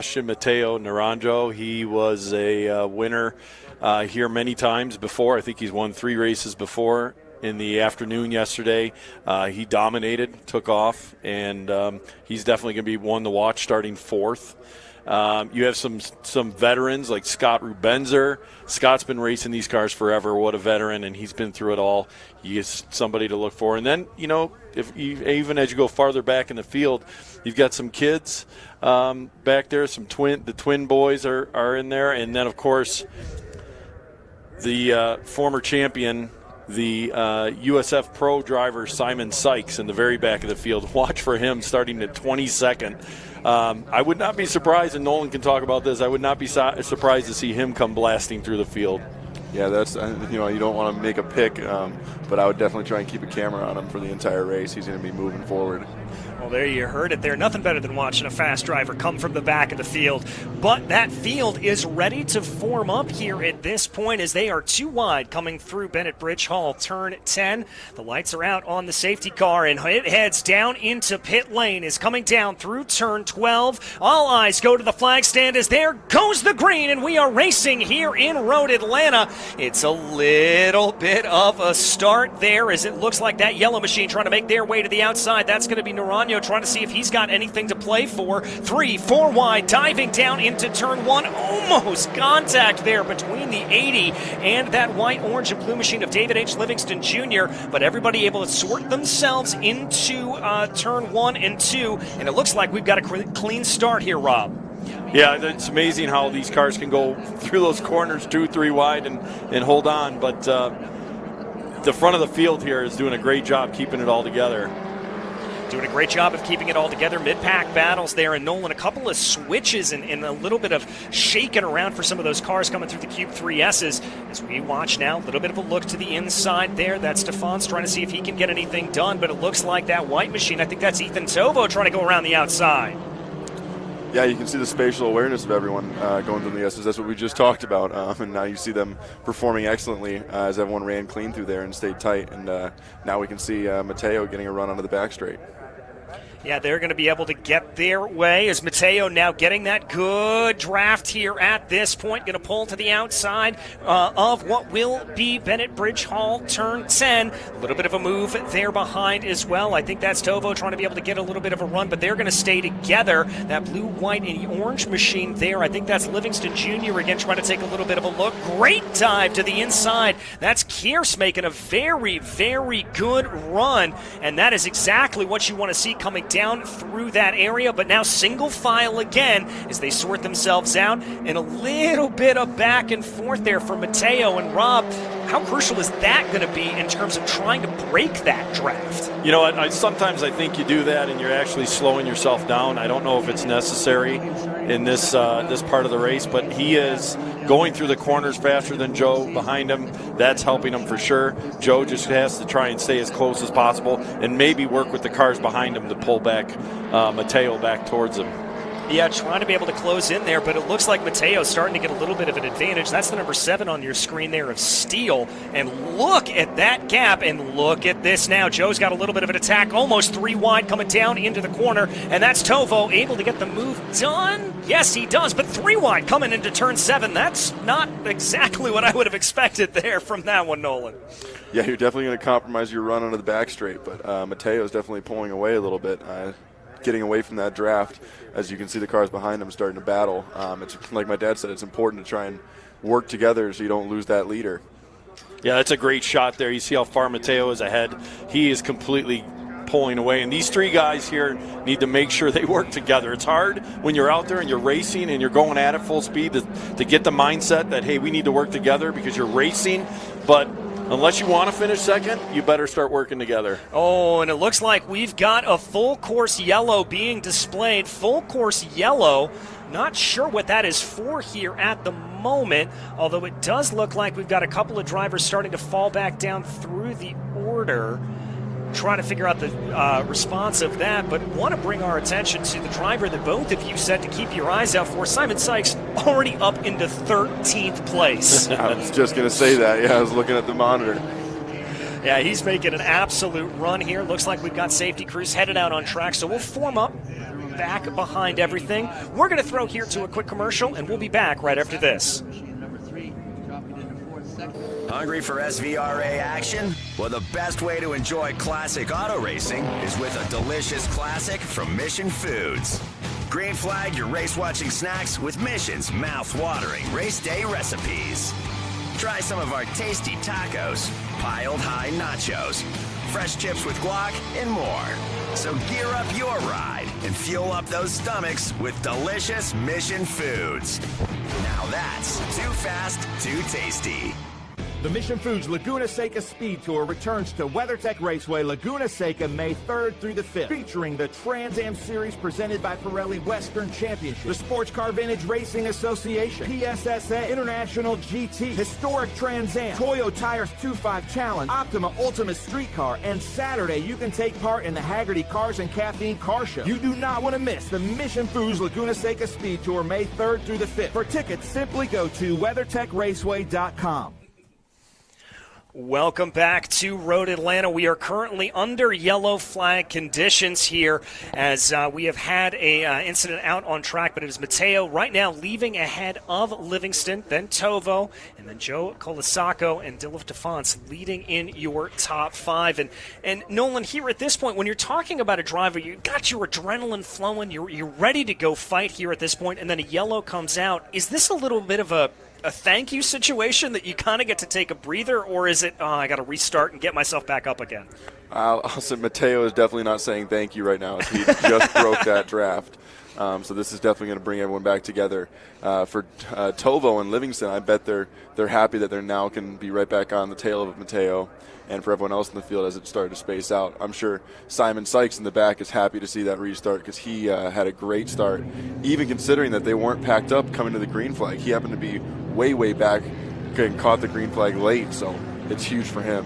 Mateo Naranjo, he was a winner here many times before. I think he's won 3 races before. In the afternoon yesterday, he dominated, took off, and he's definitely going to be one to watch starting 4th. You have some veterans like Scott Rubenzer. Scott's been racing these cars forever. What a veteran, and he's been through it all. He is somebody to look for. And then, even as you go farther back in the field, you've got some kids back there. The twin boys are in there. And then, of course, the former champion, the USF Pro driver Simon Sykes in the very back of the field. Watch for him starting at 22nd. I would not be surprised, and Nolan can talk about this, I would not be surprised to see him come blasting through the field. Yeah, that's, you don't want to make a pick, but I would definitely try and keep a camera on him for the entire race. He's going to be moving forward. Well, there you heard it there. Nothing better than watching a fast driver come from the back of the field. But that field is ready to form up here at this point as they are 2 wide coming through Bennett Bridge Hall, turn 10. The lights are out on the safety car, and it heads down into pit lane. Is coming down through turn 12. All eyes go to the flag stand as there goes the green, and we are racing here in Road Atlanta. It's a little bit of a start there as it looks like that yellow machine trying to make their way to the outside. That's going to be Naranjo trying to see if he's got anything to play for. 3, 4 wide, diving down into turn 1. Almost contact there between the 80 and that white, orange, and blue machine of David H. Livingston Jr., but everybody able to sort themselves into turn 1 and 2, and it looks like we've got a clean start here, Rob. Yeah, it's amazing how these cars can go through those corners 2, 3 wide and hold on, but the front of the field here is doing a great job keeping it all together. Doing a great job of keeping it all together. Mid-pack battles there, and Nolan, a couple of switches and a little bit of shaking around for some of those cars coming through the Cube 3Ss. As we watch now, a little bit of a look to the inside there. That's Stefan's trying to see if he can get anything done, but it looks like that white machine, I think that's Ethan Tovo trying to go around the outside. Yeah, you can see the spatial awareness of everyone going through the S's. That's what we just talked about, and now you see them performing excellently as everyone ran clean through there and stayed tight. And now we can see Mateo getting a run onto the back straight. Yeah, they're going to be able to get their way as Mateo now getting that good draft here at this point. Going to pull to the outside of what will be Bennett Bridge Hall, turn 10. A little bit of a move there behind as well. I think that's Tovo trying to be able to get a little bit of a run, but they're going to stay together. That blue, white, and orange machine there, I think that's Livingston Jr. again trying to take a little bit of a look. Great dive to the inside. That's Kearse making a very, very good run, and that is exactly what you want to see coming down through that area, but now single file again as they sort themselves out, and a little bit of back and forth there for Mateo and Rob. How crucial is that going to be in terms of trying to break that draft? You know, sometimes I think you do that and you're actually slowing yourself down. I don't know if it's necessary in this part of the race, but he is going through the corners faster than Joe behind him. That's helping him for sure. Joe just has to try and stay as close as possible and maybe work with the cars behind him to pull back Mateo back towards him. Yeah, trying to be able to close in there, but it looks like Mateo's starting to get a little bit of an advantage. That's the number 7 on your screen there of Steele. And look at that gap, and look at this now. Joe's got a little bit of an attack, almost 3 wide coming down into the corner, and that's Tovo able to get the move done. Yes, he does, but 3 wide coming into turn 7. That's not exactly what I would have expected there from that one, Nolan. Yeah, you're definitely going to compromise your run onto the back straight, but Mateo's definitely pulling away a little bit. Getting away from that draft. As you can see, the cars behind him starting to battle. It's like my dad said, it's important to try and work together so you don't lose that leader. Yeah, that's a great shot there. You see how far Mateo is ahead. He is completely pulling away, and these 3 guys here need to make sure they work together. It's hard when you're out there and you're racing and you're going at it full speed to get the mindset that, hey, we need to work together because you're racing, but unless you want to finish second, you better start working together. Oh, and it looks like we've got a full course yellow being displayed. Full course yellow. Not sure what that is for here at the moment, although it does look like we've got a couple of drivers starting to fall back down through the order. Trying to figure out the response of that, but want to bring our attention to the driver that both of you said to keep your eyes out for. Simon Sykes already up into 13th place. I was just going to say that. Yeah, I was looking at the monitor. Yeah, he's making an absolute run here. Looks like we've got safety crews headed out on track, so we'll form up back behind everything. We're going to throw here to a quick commercial, and we'll be back right after this. Hungry for SVRA action? Well, the best way to enjoy classic auto racing is with a delicious classic from Mission Foods. Green flag your race-watching snacks with Mission's mouth-watering race day recipes. Try some of our tasty tacos, piled high nachos, fresh chips with guac, and more. So gear up your ride and fuel up those stomachs with delicious Mission Foods. Now that's too fast, too tasty. The Mission Foods Laguna Seca Speed Tour returns to WeatherTech Raceway Laguna Seca May 3rd through the 5th, featuring the Trans Am Series presented by Pirelli Western Championship, the Sports Car Vintage Racing Association, PSSA, International GT, Historic Trans Am, Toyo Tires 2.5 Challenge, Optima Ultimate Street Car, and Saturday you can take part in the Haggerty Cars and Caffeine Car Show. You do not want to miss the Mission Foods Laguna Seca Speed Tour May 3rd through the 5th. For tickets, simply go to WeatherTechRaceway.com. Welcome back to Road Atlanta. We are currently under yellow flag conditions here as we have had a incident out on track, but it is Matteo right now leaving ahead of Livingston, then Tovo, and then Joe Colasaco and Dylan Defance leading in your top five. And Nolan, here at this point, when you're talking about a driver, you got your adrenaline flowing, you're ready to go fight here at this point, and then a yellow comes out. Is this a little bit of a thank you situation that you kind of get to take a breather, or is it, I got to restart and get myself back up again? I'll say Matteo is definitely not saying thank you right now. He just broke that draft. So this is definitely going to bring everyone back together. For Tovo and Livingston, I bet they're happy that they now can be right back on the tail of Matteo. And for everyone else in the field as it started to space out, I'm sure Simon Sykes in the back is happy to see that restart because he had a great start, even considering that they weren't packed up coming to the green flag. He happened to be way back and caught the green flag late, so it's huge for him.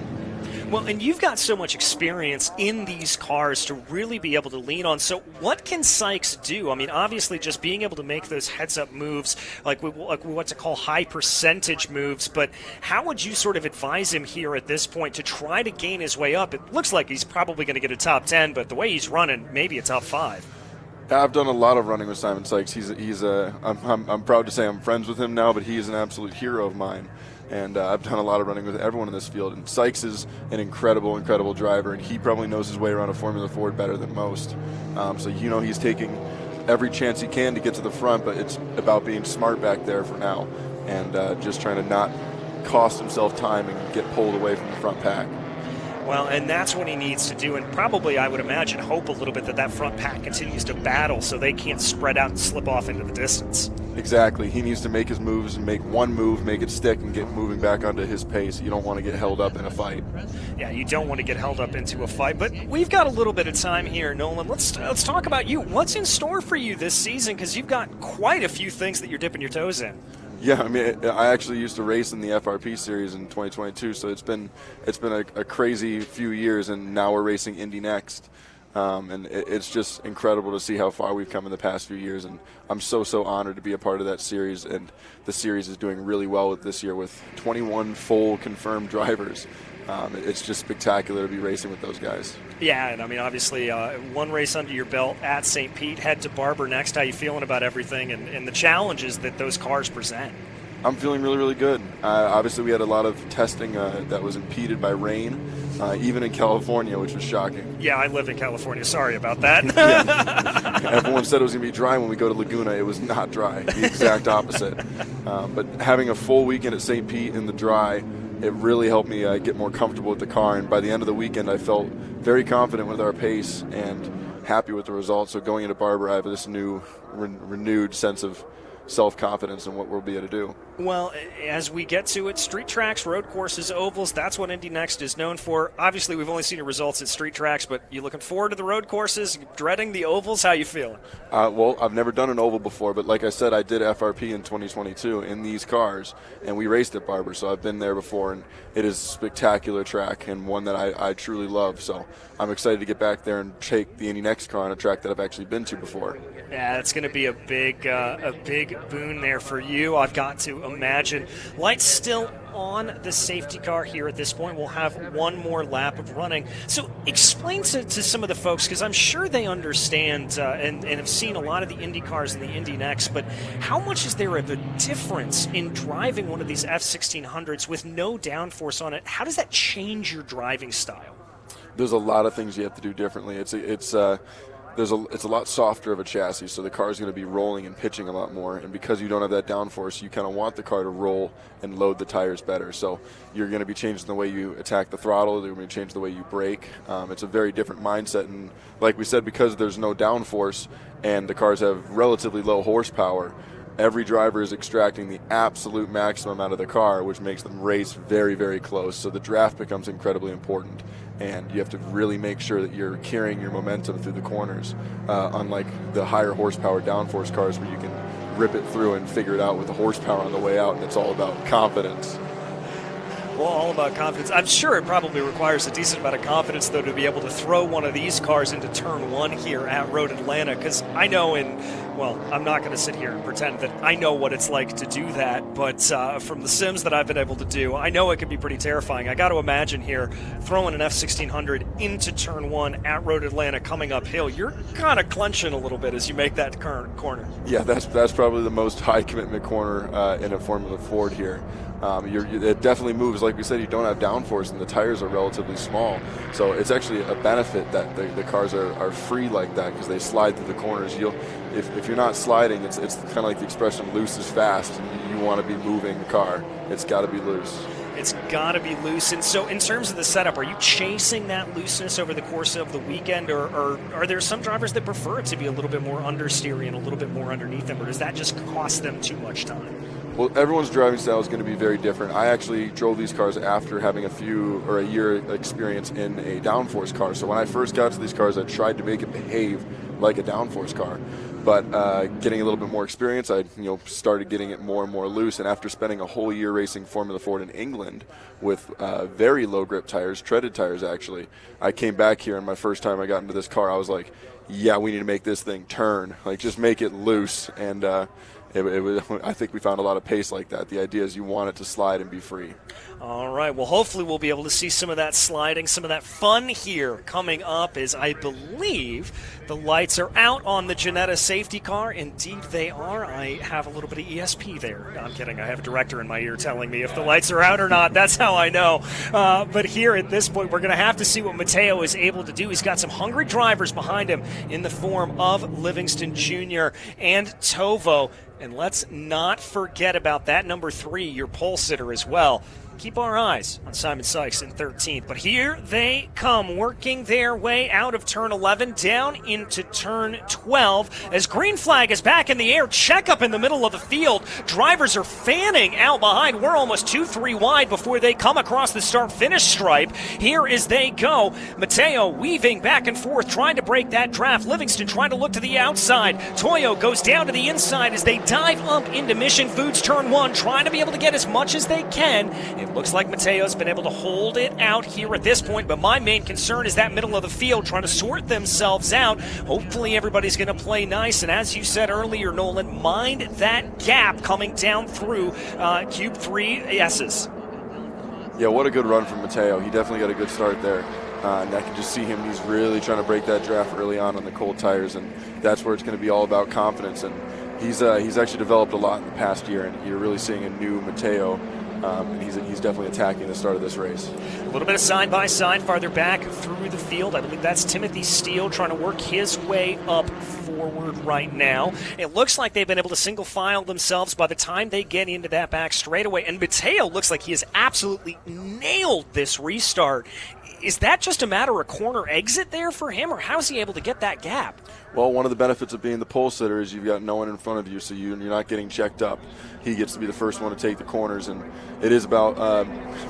Well, and you've got so much experience in these cars to really be able to lean on. So what can Sykes do? I mean, obviously just being able to make those heads-up moves, like we what to call high percentage moves, but how would you sort of advise him here at this point to try to gain his way up? It looks like he's probably going to get a top 10, but the way he's running, maybe a top 5. I've done a lot of running with Simon Sykes. I'm proud to say I'm friends with him now, but he is an absolute hero of mine. And I've done a lot of running with everyone in this field. And Sykes is an incredible driver, and he probably knows his way around a Formula Ford better than most. So he's taking every chance he can to get to the front, but it's about being smart back there for now and just trying to not cost himself time and get pulled away from the front pack. Well, and that's what he needs to do, and probably, I would imagine, hope a little bit that front pack continues to battle so they can't spread out and slip off into the distance. Exactly. He needs to make his moves and make one move, make it stick, and get moving back onto his pace. You don't want to get held up in a fight. Yeah, you don't want to get held up into a fight, but we've got a little bit of time here, Nolan. Let's talk about you. What's in store for you this season? Because you've got quite a few things that you're dipping your toes in. Yeah, I mean, I actually used to race in the FRP series in 2022, so it's been a crazy few years, and now we're racing Indy next. And it's just incredible to see how far we've come in the past few years, and I'm so honored to be a part of that series. And the series is doing really well this year with 21 full confirmed drivers. It's just spectacular to be racing with those guys. Yeah, and I mean, obviously, one race under your belt at St. Pete, head to Barber next. How you feeling about everything and the challenges that those cars present? I'm feeling really good. Obviously, we had a lot of testing that was impeded by rain, even in California, which was shocking. Yeah, I live in California. Sorry about that. Yeah. Everyone said it was going to be dry when we go to Laguna. It was not dry, the exact opposite. But having a full weekend at St. Pete in the dry, it really helped me get more comfortable with the car. And by the end of the weekend, I felt very confident with our pace and happy with the results. So going into Barber, I have this new renewed sense of self-confidence in what we'll be able to do. Well, as we get to it, street tracks, road courses, ovals, that's what Indy Next is known for. Obviously, we've only seen your results at street tracks, but you looking forward to the road courses, dreading the ovals? How you feeling? Well, I've never done an oval before, but like I said, I did FRP in 2022 in these cars, and we raced at Barber, so I've been there before, and it is a spectacular track and one that I truly love. So I'm excited to get back there and take the Indy Next car on a track that I've actually been to before. Yeah, it's going to be a big big boon there for you, I've got to imagine. Lights still on the safety car here at this point. We'll have one more lap of running. So explain to some of the folks, because I'm sure they understand and have seen a lot of the Indy cars and the Indy Next, but how much is there of a difference in driving one of these F1600s with no downforce on it? How does that change your driving style? There's a lot of things you have to do differently. It's a lot softer of a chassis, so the car is going to be rolling and pitching a lot more. And because you don't have that downforce, you kind of want the car to roll and load the tires better. So you're going to be changing the way you attack the throttle. You're going to change the way you brake. It's a very different mindset. And like we said, because there's no downforce and the cars have relatively low horsepower, every driver is extracting the absolute maximum out of the car, which makes them race very, very close. So the draft becomes incredibly important, and you have to really make sure that you're carrying your momentum through the corners, unlike the higher horsepower downforce cars where you can rip it through and figure it out with the horsepower on the way out, and it's all about confidence. Well, all about confidence. I'm sure it probably requires a decent amount of confidence, though, to be able to throw one of these cars into turn one here at Road Atlanta, because I know I'm not going to sit here and pretend that I know what it's like to do that, but from the sims that I've been able to do, I know it can be pretty terrifying. I got to imagine here, throwing an F1600 into turn one at Road Atlanta coming uphill, you're kind of clenching a little bit as you make that corner. Yeah, that's probably the most high commitment corner in a Formula Ford here. It definitely moves. Like we said, you don't have downforce and the tires are relatively small. So it's actually a benefit that the cars are free like that, because they slide through the corners. If you're not sliding, it's kind of like the expression loose is fast. You want to be moving the car. It's got to be loose. It's got to be loose. And so in terms of the setup, are you chasing that looseness over the course of the weekend, or are there some drivers that prefer it to be a little bit more understeery and a little bit more underneath them, or does that just cost them too much time? Well, everyone's driving style is going to be very different. I actually drove these cars after having a year experience in a downforce car. So when I first got to these cars, I tried to make it behave like a downforce car. But getting a little bit more experience, I started getting it more and more loose. And after spending a whole year racing Formula Ford in England with very low grip tires, treaded tires actually, I came back here, and my first time I got into this car, I was like, yeah, we need to make this thing turn. Like, just make it loose. And I think we found a lot of pace like that. The idea is you want it to slide and be free. All right. Well, hopefully we'll be able to see some of that sliding, some of that fun here coming up, as I believe the lights are out on the Ginetta safety car. Indeed, they are. I have a little bit of ESP there. No, I'm kidding. I have a director in my ear telling me if the lights are out or not. That's how I know. But here at this point, we're going to have to see what Matteo is able to do. He's got some hungry drivers behind him in the form of Livingston Jr. and Tovo. And let's not forget about that number 3, your pole sitter as well. Keep our eyes on Simon Sykes in 13th. But here they come, working their way out of turn 11, down into turn 12. As green flag is back in the air, check up in the middle of the field. Drivers are fanning out behind. We're almost 2-3 wide before they come across the start-finish stripe. Here as they go, Matteo weaving back and forth, trying to break that draft. Livingston trying to look to the outside. Toyo goes down to the inside as they dive up into Mission Foods turn 1, trying to be able to get as much as they can. It looks like Matteo's been able to hold it out here at this point, but my main concern is that middle of the field trying to sort themselves out. Hopefully everybody's going to play nice, and as you said earlier, Nolan, mind that gap coming down through Cube 3 S's. Yeah, what a good run from Matteo. He definitely got a good start there. And I can just see him. He's really trying to break that draft early on the cold tires, and that's where it's going to be all about confidence. And he's actually developed a lot in the past year, and you're really seeing a new Matteo. And he's definitely attacking the start of this race. A little bit of side-by-side farther back through the field. I believe that's Timothy Steele trying to work his way up forward right now. It looks like they've been able to single file themselves by the time they get into that back straightaway. And Matteo looks like he has absolutely nailed this restart. Is that just a matter of corner exit there for him, or how is he able to get that gap? Well, one of the benefits of being the pole sitter is you've got no one in front of you, so you're not getting checked up. He gets to be the first one to take the corners, and it is about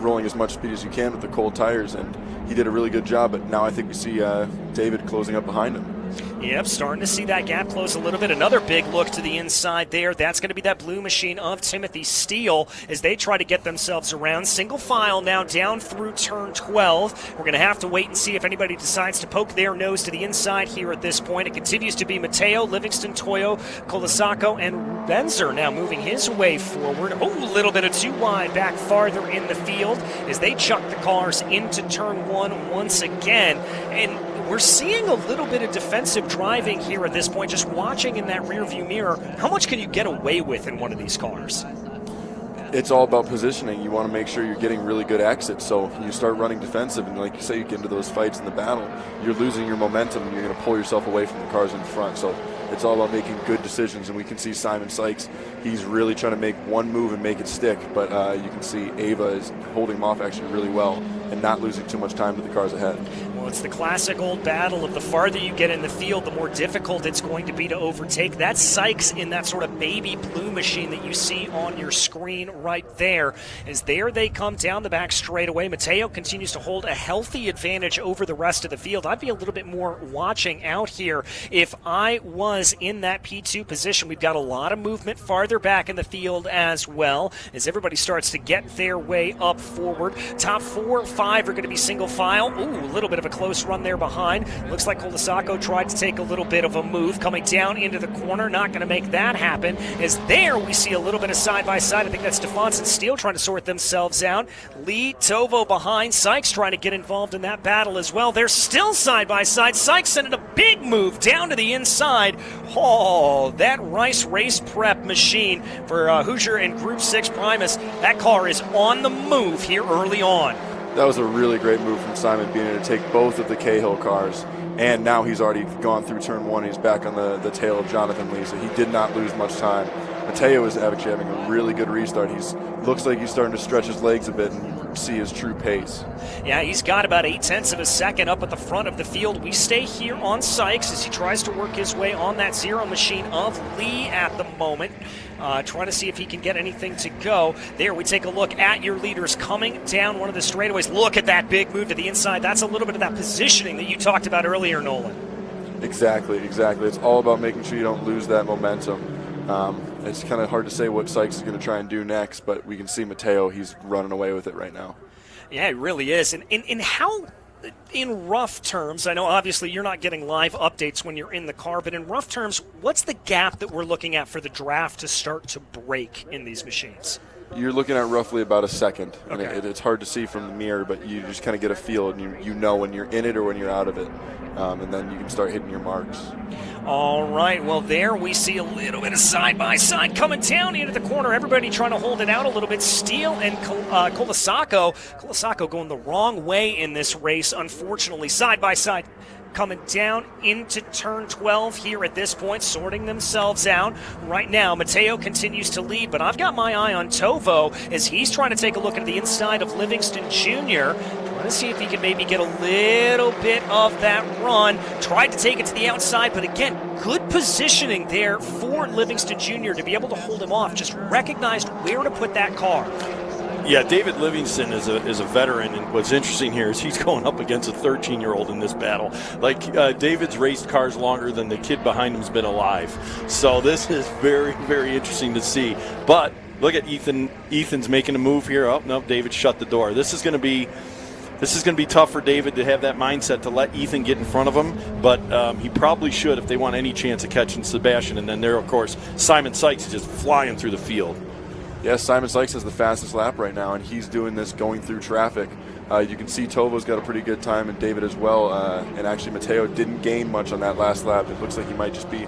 rolling as much speed as you can with the cold tires, and he did a really good job, but now I think we see David closing up behind him. Yep, starting to see that gap close a little bit. Another big look to the inside there. That's going to be that blue machine of Timothy Steele as they try to get themselves around. Single file now down through turn 12. We're going to have to wait and see if anybody decides to poke their nose to the inside here at this point. It continues to be Mateo, Livingston, Toyo, Colasacco, and Rubenzer now moving his way forward. Oh, a little bit of too wide back farther in the field as they chuck the cars into turn 1 once again. And we're seeing a little bit of defensive driving here at this point, just watching in that rearview mirror. How much can you get away with in one of these cars? It's all about positioning. You want to make sure you're getting really good exits, so you start running defensive, and like you say, you get into those fights in the battle, you're losing your momentum, and you're going to pull yourself away from the cars in front. So it's all about making good decisions, and we can see Simon Sykes, he's really trying to make one move and make it stick, but you can see Ava is holding him off actually really well and not losing too much time to the cars ahead. Well, it's the classic old battle of the farther you get in the field, the more difficult it's going to be to overtake. That's Sykes in that sort of baby blue machine that you see on your screen right there. As there they come down the back straightaway. Mateo continues to hold a healthy advantage over the rest of the field. I'd be a little bit more watching out here if I was in that P2 position. We've got a lot of movement farther back in the field as well as everybody starts to get their way up forward. Top 4, 5 are going to be single file. Ooh, a little bit of a close run there behind. Looks like Colasacco tried to take a little bit of a move coming down into the corner. Not going to make that happen. As there we see a little bit of side-by-side. I think that's Stephens and Steele trying to sort themselves out. Lee, Tovo behind. Sykes trying to get involved in that battle as well. They're still side-by-side. Sykes sending a big move down to the inside. Oh, that Rice Race Prep machine for Hoosier and Group 6 Primus. That car is on the move here early on. That was a really great move from Simon, being able to take both of the Cahill cars, and now he's already gone through turn 1. He's back on the tail of Jonathan Lee, so he did not lose much time. Mateo is actually having a really good restart. Looks like he's starting to stretch his legs a bit and see his true pace. Yeah, he's got about 0.8 of a second up at the front of the field. We stay here on Sykes as he tries to work his way on that zero machine of Lee at the moment. Trying to see if he can get anything to go. There we take a look at your leaders coming down one of the straightaways. Look at that big move to the inside. That's a little bit of that positioning that you talked about earlier, Nolan. Exactly. It's all about making sure you don't lose that momentum. It's kind of hard to say what Sykes is going to try and do next, but we can see Mateo, he's running away with it right now. Yeah, it really is. And how, in rough terms, I know obviously you're not getting live updates when you're in the car, but in rough terms, what's the gap that we're looking at for the draft to start to break in these machines? You're looking at roughly about a second. Okay. And it's hard to see from the mirror, but you just kind of get a feel, and you know when you're in it or when you're out of it. And then you can start hitting your marks. All right, well, there we see a little bit of side-by-side coming down into the corner. Everybody trying to hold it out a little bit. Steele and Colasacco. Colasacco going the wrong way in this race, unfortunately. Side-by-side coming down into turn 12 here at this point, sorting themselves out. Right now, Mateo continues to lead, but I've got my eye on Tovo as he's trying to take a look at the inside of Livingston Jr., trying to see if he can maybe get a little bit of that run. Tried to take it to the outside, but again, good positioning there for Livingston Jr. to be able to hold him off. Just recognized where to put that car. Yeah, David Livingston is a veteran, and what's interesting here is he's going up against a 13-year-old in this battle. Like, David's raced cars longer than the kid behind him's been alive. So this is very, very interesting to see. But look at Ethan. Ethan's making a move here. Oh, no, David shut the door. This is going to be tough for David to have that mindset to let Ethan get in front of him, but he probably should if they want any chance of catching Sebastian. And then there, of course, Simon Sykes is just flying through the field. Yes, Simon Sykes has the fastest lap right now, and he's doing this going through traffic. You can see Tovo's got a pretty good time, and David as well. And actually, Mateo didn't gain much on that last lap. It looks like he might just be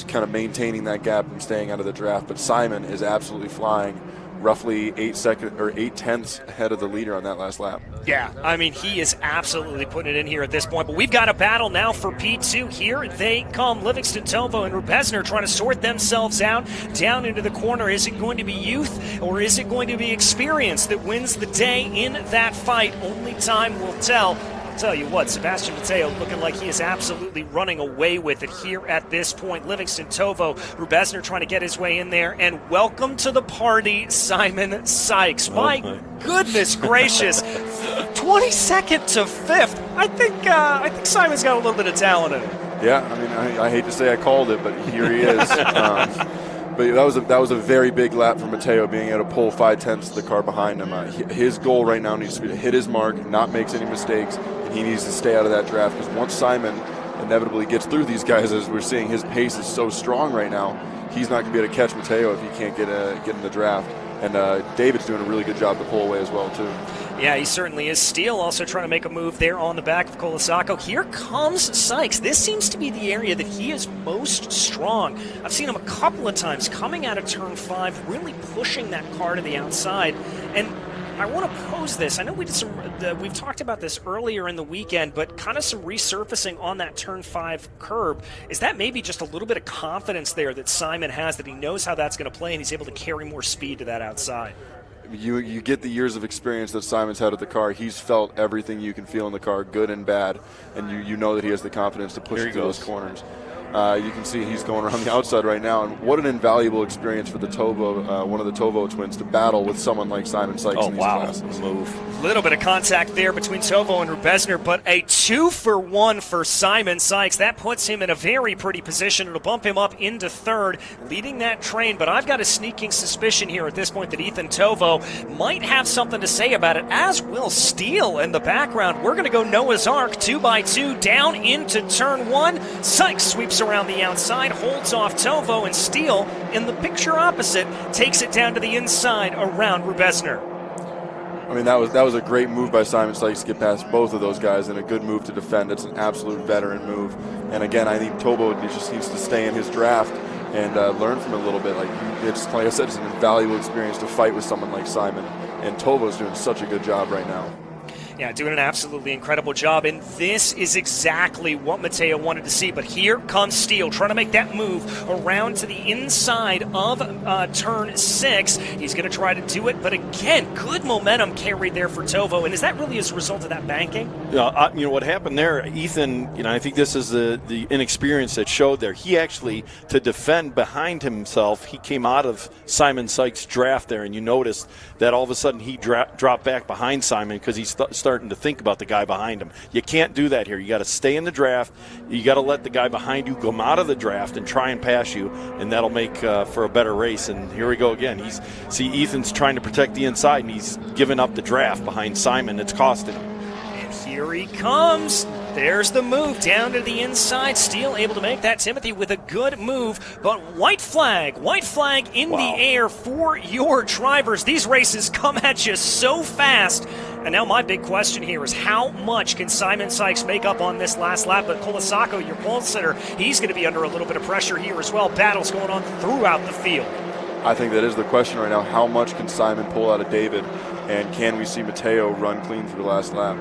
kind of maintaining that gap and staying out of the draft. But Simon is absolutely flying, roughly 8 tenths ahead of the leader on that last lap. Yeah, I mean, he is absolutely putting it in here at this point. But we've got a battle now for P2. Here they come. Livingston, Tovo, and Rubesner trying to sort themselves out down into the corner. Is it going to be youth or is it going to be experience that wins the day in that fight? Only time will tell. I'll tell you what, Sebastian Mateo looking like he is absolutely running away with it here at this point. Livingston, Tovo, Rubesner trying to get his way in there. And welcome to the party, Simon Sykes. My goodness gracious. 22nd to 5th. I think Simon's got a little bit of talent in him. Yeah, I mean, I hate to say I called it, but here he is. But that was a very big lap for Mateo, being able to pull 5/10 of the car behind him. His goal right now needs to be to hit his mark, not make any mistakes, and he needs to stay out of that draft, because once Simon inevitably gets through these guys, as we're seeing, his pace is so strong right now, he's not going to be able to catch Mateo if he can't get in the draft. And David's doing a really good job to pull away as well, too. Yeah, he certainly is. Steele also trying to make a move there on the back of Colasacco. Here comes Sykes. This seems to be the area that he is most strong. I've seen him a couple of times coming out of turn 5, really pushing that car to the outside. And I want to pose this. I know we've talked about this earlier in the weekend, but kind of some resurfacing on that turn 5 curb. Is that maybe just a little bit of confidence there that Simon has, that he knows how that's going to play and he's able to carry more speed to that outside? You get the years of experience that Simon's had at the car. He's felt everything you can feel in the car, good and bad, and you know that he has the confidence to push through those corners. You can see he's going around the outside right now, and what an invaluable experience for the Tovo, one of the Tovo twins, to battle with someone like Simon Sykes in these classes. Little bit of contact there between Tovo and Rubesner, but a 2-for-1 for Simon Sykes. That puts him in a very pretty position. It'll bump him up into 3rd, leading that train. But I've got a sneaking suspicion here at this point that Ethan Tovo might have something to say about it, as will Steele in the background. We're going to go Noah's Ark 2x2 down into turn 1. Sykes sweeps around the outside, holds off Tovo, and Steele in the picture opposite takes it down to the inside around Rubesner. I mean, that was a great move by Simon Sykes to get past both of those guys, and a good move to defend. It's an absolute veteran move. And again, I think Tovo just needs to stay in his draft and learn from it a little bit. Like I said, it's an invaluable experience to fight with someone like Simon, and Tovo's doing such a good job right now. Yeah, doing an absolutely incredible job, and this is exactly what Mateo wanted to see. But here comes Steele, trying to make that move around to the inside of turn 6. He's going to try to do it, but again, good momentum carried there for Tovo. And is that really as a result of that banking? Yeah, you know what happened there, Ethan. I think this is the inexperience that showed there. He actually, to defend behind himself, he came out of Simon Sykes' draft there, and you noticed that all of a sudden he dropped back behind Simon because he's starting to think about the guy behind him. You can't do that here. You got to stay in the draft. You got to let the guy behind you come out of the draft and try and pass you, and that'll make for a better race. And here we go again. Ethan's trying to protect the inside, and he's giving up the draft behind Simon. It's costing him. And here he comes. There's the move down to the inside. Steele able to make that, Timothy, with a good move. But white flag in the air for your drivers. These races come at you so fast. And now my big question here is, how much can Simon Sykes make up on this last lap? But Colasacco, your pole sitter, he's going to be under a little bit of pressure here as well. Battles going on throughout the field. I think that is the question right now. How much can Simon pull out of David? And can we see Mateo run clean through the last lap?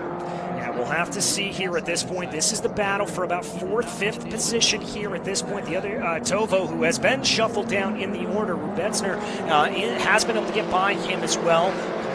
We'll have to see here at this point. This is the battle for about 4th, 5th position here at this point. The other, Tovo, who has been shuffled down in the order. Rubesner has been able to get by him as well.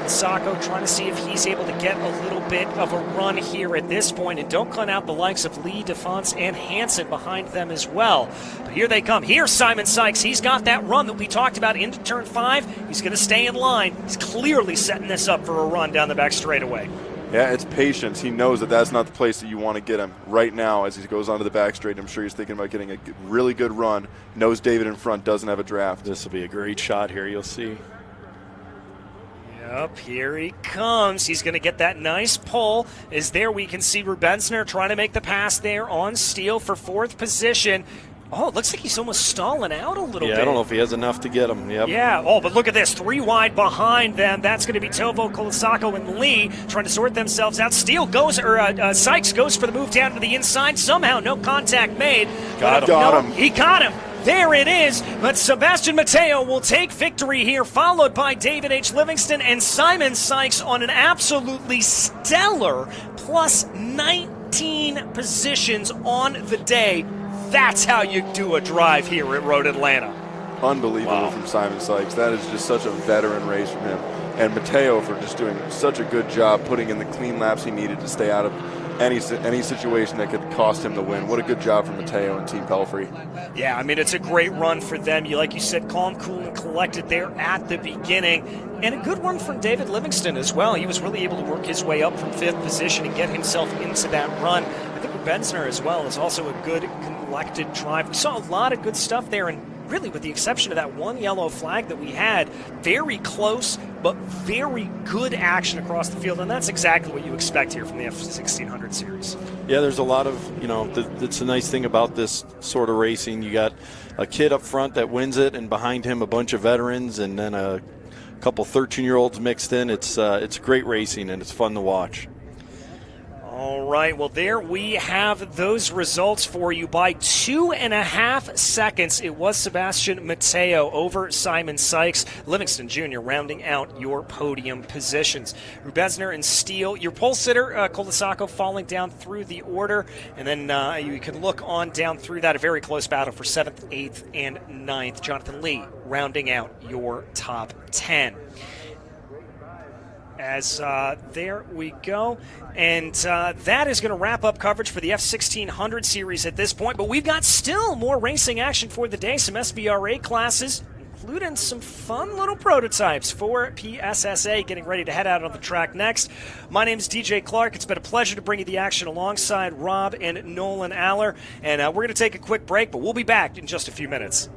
Sacco trying to see if he's able to get a little bit of a run here at this point. And don't count out the likes of Lee, DeFonce, and Hansen behind them as well. But here they come. Here's Simon Sykes. He's got that run that we talked about into turn 5. He's going to stay in line. He's clearly setting this up for a run down the back straightaway. Yeah, it's patience. He knows that that's not the place that you want to get him right now as he goes onto the back straight. I'm sure he's thinking about getting a really good run. Knows David in front doesn't have a draft. This will be a great shot here, you'll see. Yep, here he comes. He's going to get that nice pull. Is there we can see Rubensner trying to make the pass there on Steele for 4th position. Oh, it looks like he's almost stalling out a little bit. Yeah, I don't know if he has enough to get him. Yep. Yeah, but look at this. 3 wide behind them. That's going to be Tovo, Colasacco, and Lee trying to sort themselves out. Steele goes, Sykes goes for the move down to the inside. Somehow no contact made. Got him. He got him. There it is. But Sebastian Mateo will take victory here, followed by David H. Livingston and Simon Sykes on an absolutely stellar plus 19 positions on the day. That's how you do a drive here at Road Atlanta. Unbelievable from Simon Sykes. That is just such a veteran race from him. And Mateo for just doing such a good job putting in the clean laps he needed to stay out of any situation that could cost him the win. What a good job from Mateo and Team Pelfrey. Yeah, I mean, it's a great run for them. Like you said, calm, cool, and collected there at the beginning. And a good run from David Livingston as well. He was really able to work his way up from 5th position and get himself into that run. I think Bensner as well is also a good collected drive. We saw a lot of good stuff there, and really with the exception of that one yellow flag that we had, very close but very good action across the field, and that's exactly what you expect here from the F1600 series. Yeah, there's a lot of, that's a nice thing about this sort of racing. You got a kid up front that wins it, and behind him a bunch of veterans, and then a couple 13-year-olds mixed in. It's great racing, and it's fun to watch. All right, well, there we have those results for you. By 2.5 seconds, it was Sebastian Matteo over Simon Sykes. Livingston Jr. rounding out your podium positions. Rubesner and Steele, your pole sitter, Colasacco, falling down through the order. And then you can look on down through that, a very close battle for 7th, 8th, and 9th. Jonathan Lee rounding out your top 10. As there we go. And that is going to wrap up coverage for the F1600 series at this point. But we've got still more racing action for the day. Some SVRA classes, including some fun little prototypes for PSSA getting ready to head out on the track next. My name is DJ Clark. It's been a pleasure to bring you the action alongside Rob and Nolan Aller. And we're going to take a quick break, but we'll be back in just a few minutes.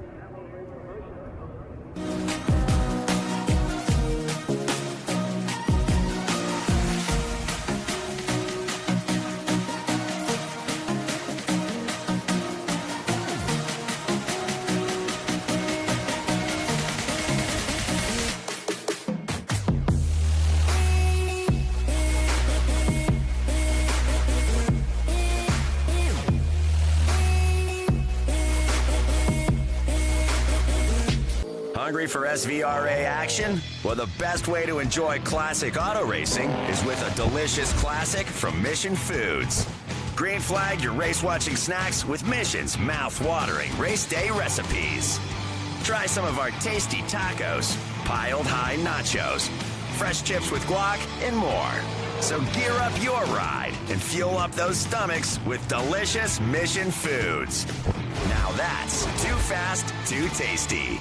Hungry for SVRA action? Well, the best way to enjoy classic auto racing is with a delicious classic from Mission Foods. Green flag your race-watching snacks with Mission's mouth-watering race day recipes. Try some of our tasty tacos, piled high nachos, fresh chips with guac, and more. So gear up your ride and fuel up those stomachs with delicious Mission Foods. Now that's too fast, too tasty.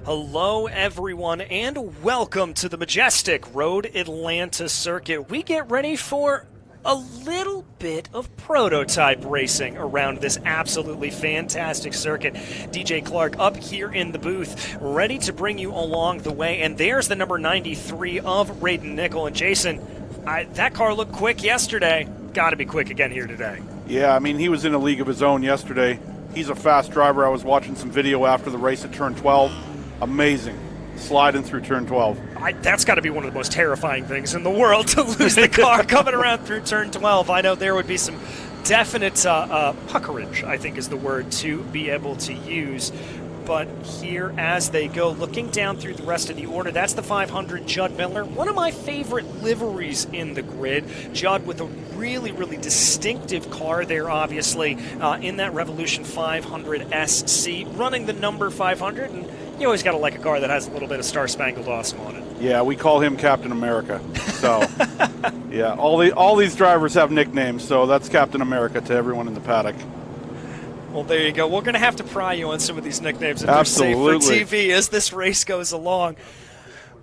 Hello, everyone, and welcome to the majestic Road Atlanta circuit. We get ready for a little bit of prototype racing around this absolutely fantastic circuit. DJ Clark up here in the booth, ready to bring you along the way. And there's the number 93 of Raiden Nickel. And Jason, that car looked quick yesterday. Got to be quick again here today. Yeah, I mean, he was in a league of his own yesterday. He's a fast driver. I was watching some video after the race at turn 12. Amazing. Sliding through turn 12. That's got to be one of the most terrifying things in the world, to lose the car coming around through turn 12. I know there would be some definite puckerage, I think is the word to be able to use. But here as they go, looking down through the rest of the order, that's the 500 Judd Miller, one of my favorite liveries in the grid. Judd with a really, really distinctive car there, obviously, in that Revolution 500 SC, running the number 500, and you always got to like a car that has a little bit of Star-Spangled Awesome on it. Yeah, we call him Captain America. So, yeah, all these drivers have nicknames, so that's Captain America to everyone in the paddock. Well, there you go. We're going to have to pry you on some of these nicknames if they're safe for TV as this race goes along.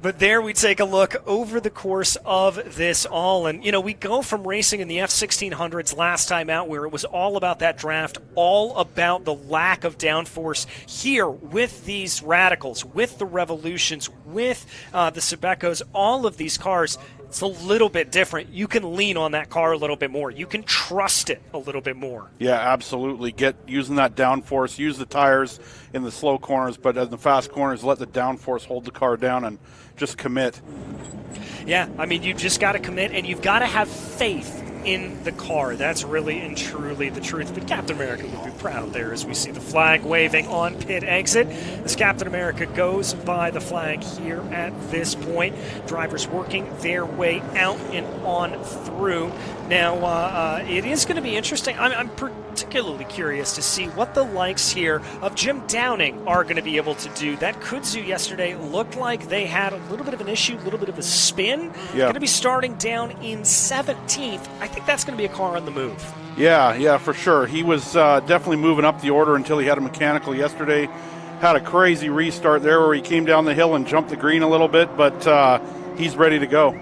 But there we take a look over the course of this all. And, you know, we go from racing in the F1600s last time out where it was all about that draft, all about the lack of downforce. Here with these Radicals, with the Revolutions, with the Sebecos, all of these cars, it's a little bit different. You can lean on that car a little bit more. You can trust it a little bit more. Yeah, absolutely. Using that downforce, use the tires in the slow corners, but in the fast corners, let the downforce hold the car down and just commit. Yeah, I mean, you just got to commit, and you've got to have faith in the car. That's really and truly the truth. But Captain America would be proud there as we see the flag waving on pit exit. As Captain America goes by the flag here at this point, drivers working their way out and on through. Now, it is going to be interesting. I'm particularly curious to see what the likes here of Jim Downing are going to be able to do. That Kudzu yesterday looked like they had a little bit of an issue, a little bit of a spin. Yeah. Going to be starting down in 17th. I think that's going to be a car on the move. Yeah, for sure. He was definitely moving up the order until he had a mechanical yesterday. Had a crazy restart there where he came down the hill and jumped the green a little bit, but he's ready to go.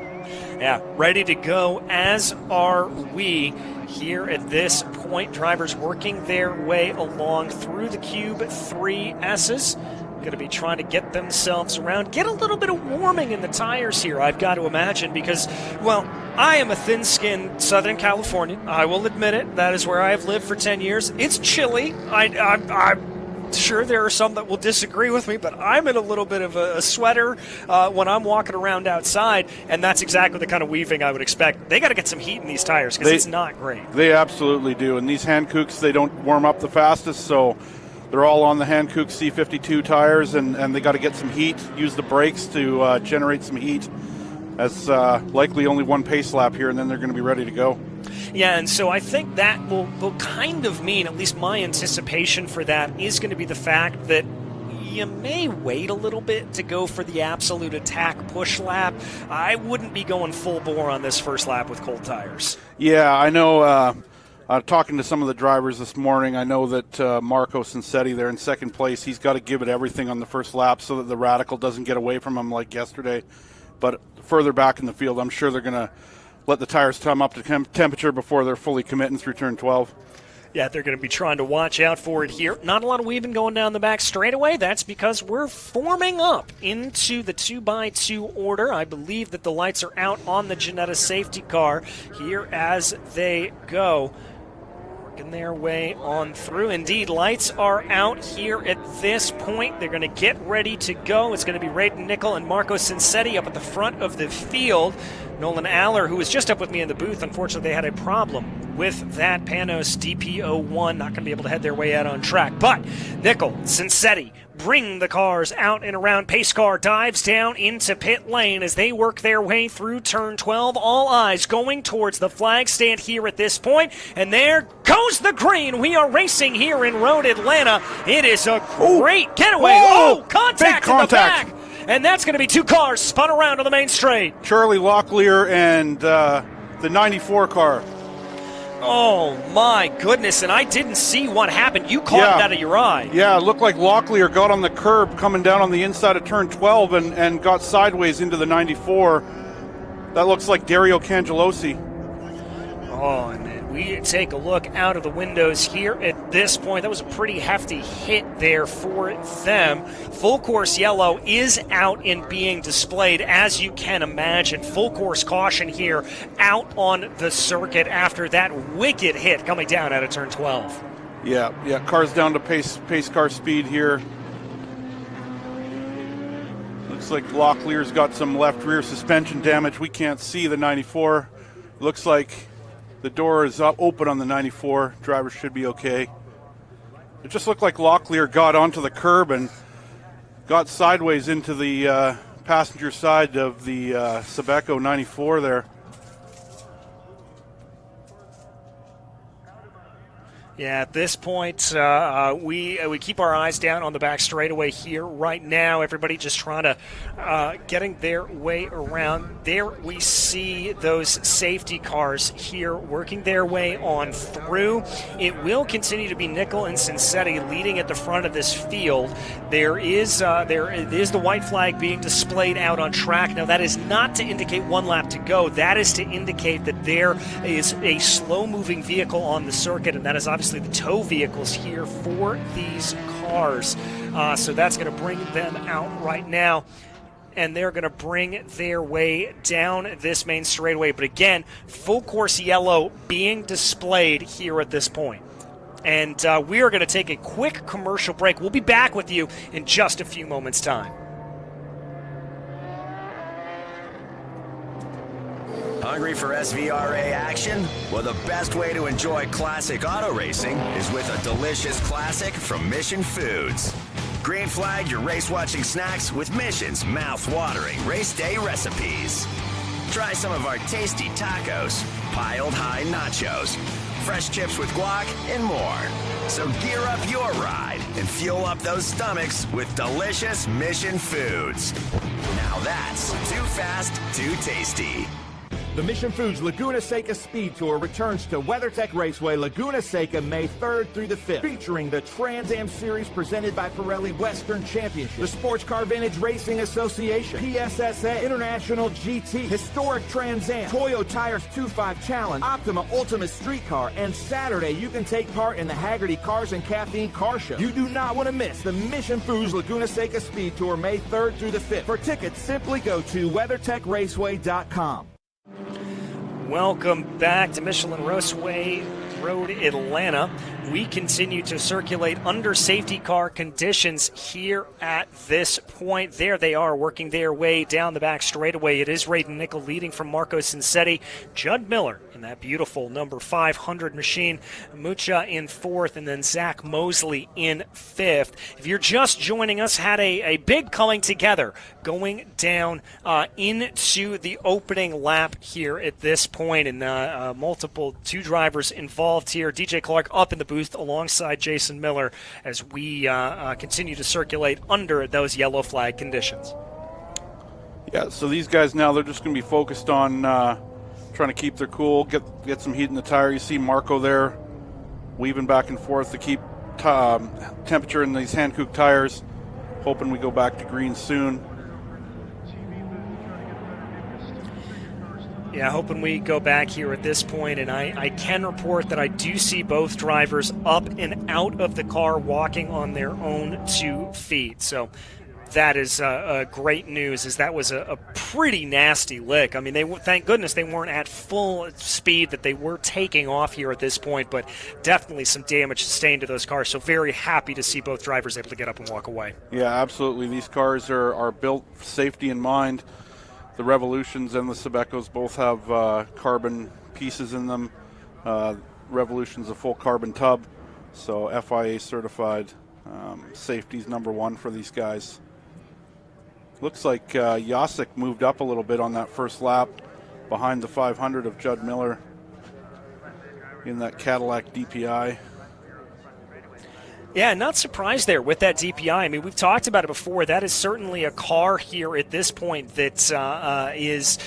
Yeah, ready to go, as are we. Here at this point, drivers working their way along through the Cube 3S's. Going to be trying to get themselves around, get a little bit of warming in the tires here, I've got to imagine, because, well, I am a thin-skinned Southern Californian. I will admit it. That is where I have lived for 10 years. It's chilly. I'm sure there are some that will disagree with me, but I'm in a little bit of a sweater when I'm walking around outside, and that's exactly the kind of weaving I would expect. They got to get some heat in these tires because it's not great. They absolutely do, and these Hankooks, they don't warm up the fastest, so they're all on the Hankook C52 tires, and they got to get some heat, use the brakes to generate some heat. That's likely only one pace lap here, and then they're going to be ready to go. Yeah, and so I think that will kind of mean, at least my anticipation for that is going to be the fact that you may wait a little bit to go for the absolute attack push lap. I wouldn't be going full bore on this first lap with cold tires. Yeah, I know. Talking to some of the drivers this morning, I know that Marco Cincetti there in second place, he's got to give it everything on the first lap so that the Radical doesn't get away from him like yesterday. But further back in the field, I'm sure they're going to let the tires come up to temperature before they're fully committing through turn 12. Yeah, they're going to be trying to watch out for it here. Not a lot of weaving going down the back straightaway. That's because we're forming up into the 2x2 order. I believe that the lights are out on the Ginetta safety car here as they go. Working their way on through. Indeed, lights are out here at this point. They're going to get ready to go. It's going to be Raiden Nickel and Marco Cincetti up at the front of the field. Nolan Aller, who was just up with me in the booth, unfortunately they had a problem with that Panos DP01, not going to be able to head their way out on track. But Nickel, Cincetti, bring the cars out and around. Pace car dives down into pit lane as they work their way through turn 12. All eyes going towards the flag stand here at this point. And there goes the green. We are racing here in Road Atlanta. It is a great getaway. Oh, contact in the back. And that's going to be two cars spun around on the main straight. Charlie Locklear and the 94 car. Oh, my goodness, and I didn't see what happened. You caught it out of your eye. Yeah, it looked like Locklear got on the curb coming down on the inside of turn 12 and got sideways into the 94. That looks like Dario Cangelosi. Oh, and we take a look out of the windows here at this point. That was a pretty hefty hit there for them. Full course yellow is out and being displayed, as you can imagine. Full course caution here out on the circuit after that wicked hit coming down out of turn 12. Yeah, car's down to pace car speed here. Looks like Locklear's got some left rear suspension damage. We can't see the 94. Looks like the door is open on the 94. Driver should be okay. It just looked like Locklear got onto the curb and got sideways into the passenger side of the Sabeco 94 there. Yeah, at this point, we keep our eyes down on the back straightaway here right now. Everybody just trying to getting their way around. There we see those safety cars here working their way on through. It will continue to be Nickel and Cincetti leading at the front of this field. There is the white flag being displayed out on track. Now, that is not to indicate one lap to go. That is to indicate that there is a slow-moving vehicle on the circuit, and that is obviously the tow vehicles here for these cars. So that's going to bring them out right now, and they're going to bring their way down this main straightaway. But again, full course yellow being displayed here at this point. And we are going to take a quick commercial break. We'll be back with you in just a few moments' time. Hungry for SVRA action? Well, the best way to enjoy classic auto racing is with a delicious classic from Mission Foods. Green flag your race-watching snacks with Mission's mouth-watering race day recipes. Try some of our tasty tacos, piled high nachos, fresh chips with guac, and more. So gear up your ride and fuel up those stomachs with delicious Mission Foods. Now that's too fast, too tasty. The Mission Foods Laguna Seca Speed Tour returns to WeatherTech Raceway Laguna Seca May 3rd through the 5th, featuring the Trans Am Series presented by Pirelli Western Championship, the Sports Car Vintage Racing Association, PSSA International GT, Historic Trans Am, Toyo Tires 2.5 Challenge, Optima Ultimate Street Car, and Saturday you can take part in the Haggerty Cars and Caffeine Car Show. You do not want to miss the Mission Foods Laguna Seca Speed Tour May 3rd through the 5th. For tickets, simply go to WeatherTechRaceway.com. Welcome back to Michelin Raceway Road Atlanta. We continue to circulate under safety car conditions here at this point. There they are, working their way down the back straightaway. It is Raiden Nickel leading from Marco Cincetti, Judd Miller in that beautiful number 500 machine, Mucha in fourth, and then Zach Mosley in fifth. If you're just joining us, had a big coming together going down into the opening lap here at this point, and two drivers involved here. DJ Clark up in the booth alongside Jason Miller as we continue to circulate under those yellow flag conditions. Yeah, so these guys now, they're just going to be focused on trying to keep their cool, get some heat in the tire. You see Marco there weaving back and forth to keep temperature in these Hankook tires, hoping we go back to green soon. Yeah, hoping we go back here at this point, and I can report that I do see both drivers up and out of the car walking on their own 2 feet. So that is great news, as that was a pretty nasty lick. I mean, thank goodness they weren't at full speed, that they were taking off here at this point, but definitely some damage sustained to those cars. So very happy to see both drivers able to get up and walk away. Yeah, absolutely. These cars are built with safety in mind. The Revolutions and the Sabecos both have carbon pieces in them. Revolution's a full carbon tub, so FIA certified. Safety's number one for these guys. Looks like Jasek moved up a little bit on that first lap behind the 500 of Judd Miller in that Cadillac DPI. Yeah, not surprised there with that DPI. I mean, we've talked about it before. That is certainly a car here at this point that is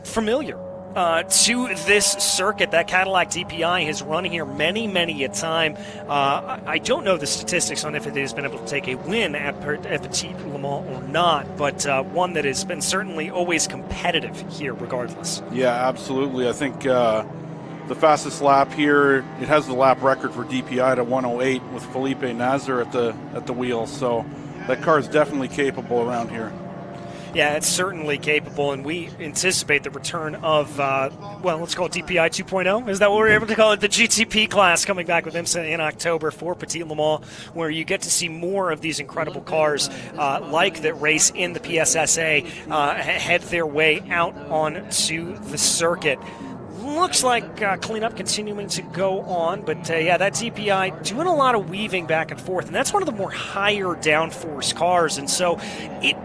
familiar. to this circuit. That Cadillac DPI has run here many, many a time. I don't know the statistics on if it has been able to take a win at Petit Le Mans or not, but one that has been certainly always competitive here regardless. Yeah, absolutely. I think the fastest lap here, it has the lap record for DPI to 108 with Felipe Nasr at the wheel, so that car is definitely capable around here. Yeah, it's certainly capable, and we anticipate the return of, let's call it DPI 2.0. Is that what we're able to call it? The GTP class coming back with IMSA in October for Petit Le Mans, where you get to see more of these incredible cars like that race in the PSSA head their way out onto the circuit. Looks like cleanup continuing to go on, but that DPI doing a lot of weaving back and forth, and that's one of the more higher downforce cars, and so it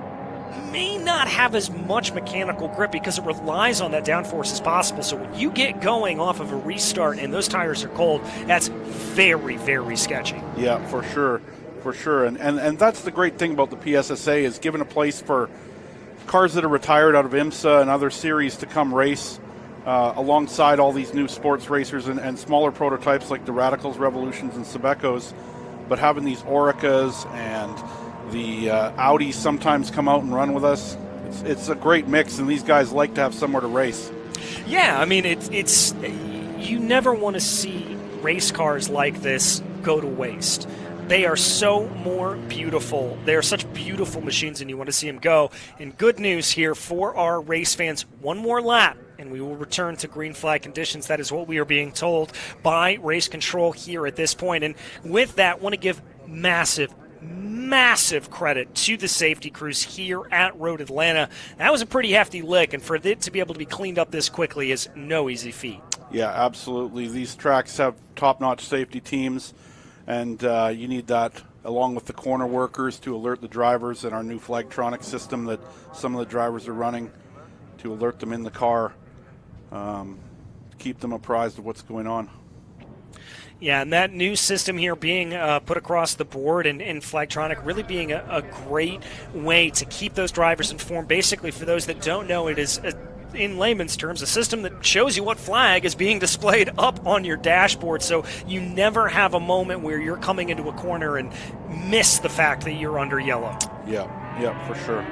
may not have as much mechanical grip because it relies on that downforce as possible. So when you get going off of a restart and those tires are cold, that's very, very sketchy. Yeah, for sure. And that's the great thing about the PSSA is giving a place for cars that are retired out of IMSA and other series to come race alongside all these new sports racers and smaller prototypes like the Radicals, Revolutions, and Sabecos, but having these Oricas and the Audis sometimes come out and run with us. It's a great mix, and these guys like to have somewhere to race. Yeah, I mean, it's you never want to see race cars like this go to waste. They are so more beautiful. They are such beautiful machines, and you want to see them go. And good news here for our race fans, one more lap, and we will return to green flag conditions. That is what we are being told by race control here at this point. And with that, want to give massive credit to the safety crews here at Road Atlanta. That was a pretty hefty lick, and for it to be able to be cleaned up this quickly is no easy feat. Yeah, absolutely. These tracks have top-notch safety teams, and you need that along with the corner workers to alert the drivers, and our new Flagtronic system that some of the drivers are running to alert them in the car, keep them apprised of what's going on. Yeah, and that new system here being put across the board and Flagtronic really being a great way to keep those drivers informed. Basically, for those that don't know, it is, in layman's terms, a system that shows you what flag is being displayed up on your dashboard, so you never have a moment where you're coming into a corner and miss the fact that you're under yellow. Yeah, for sure.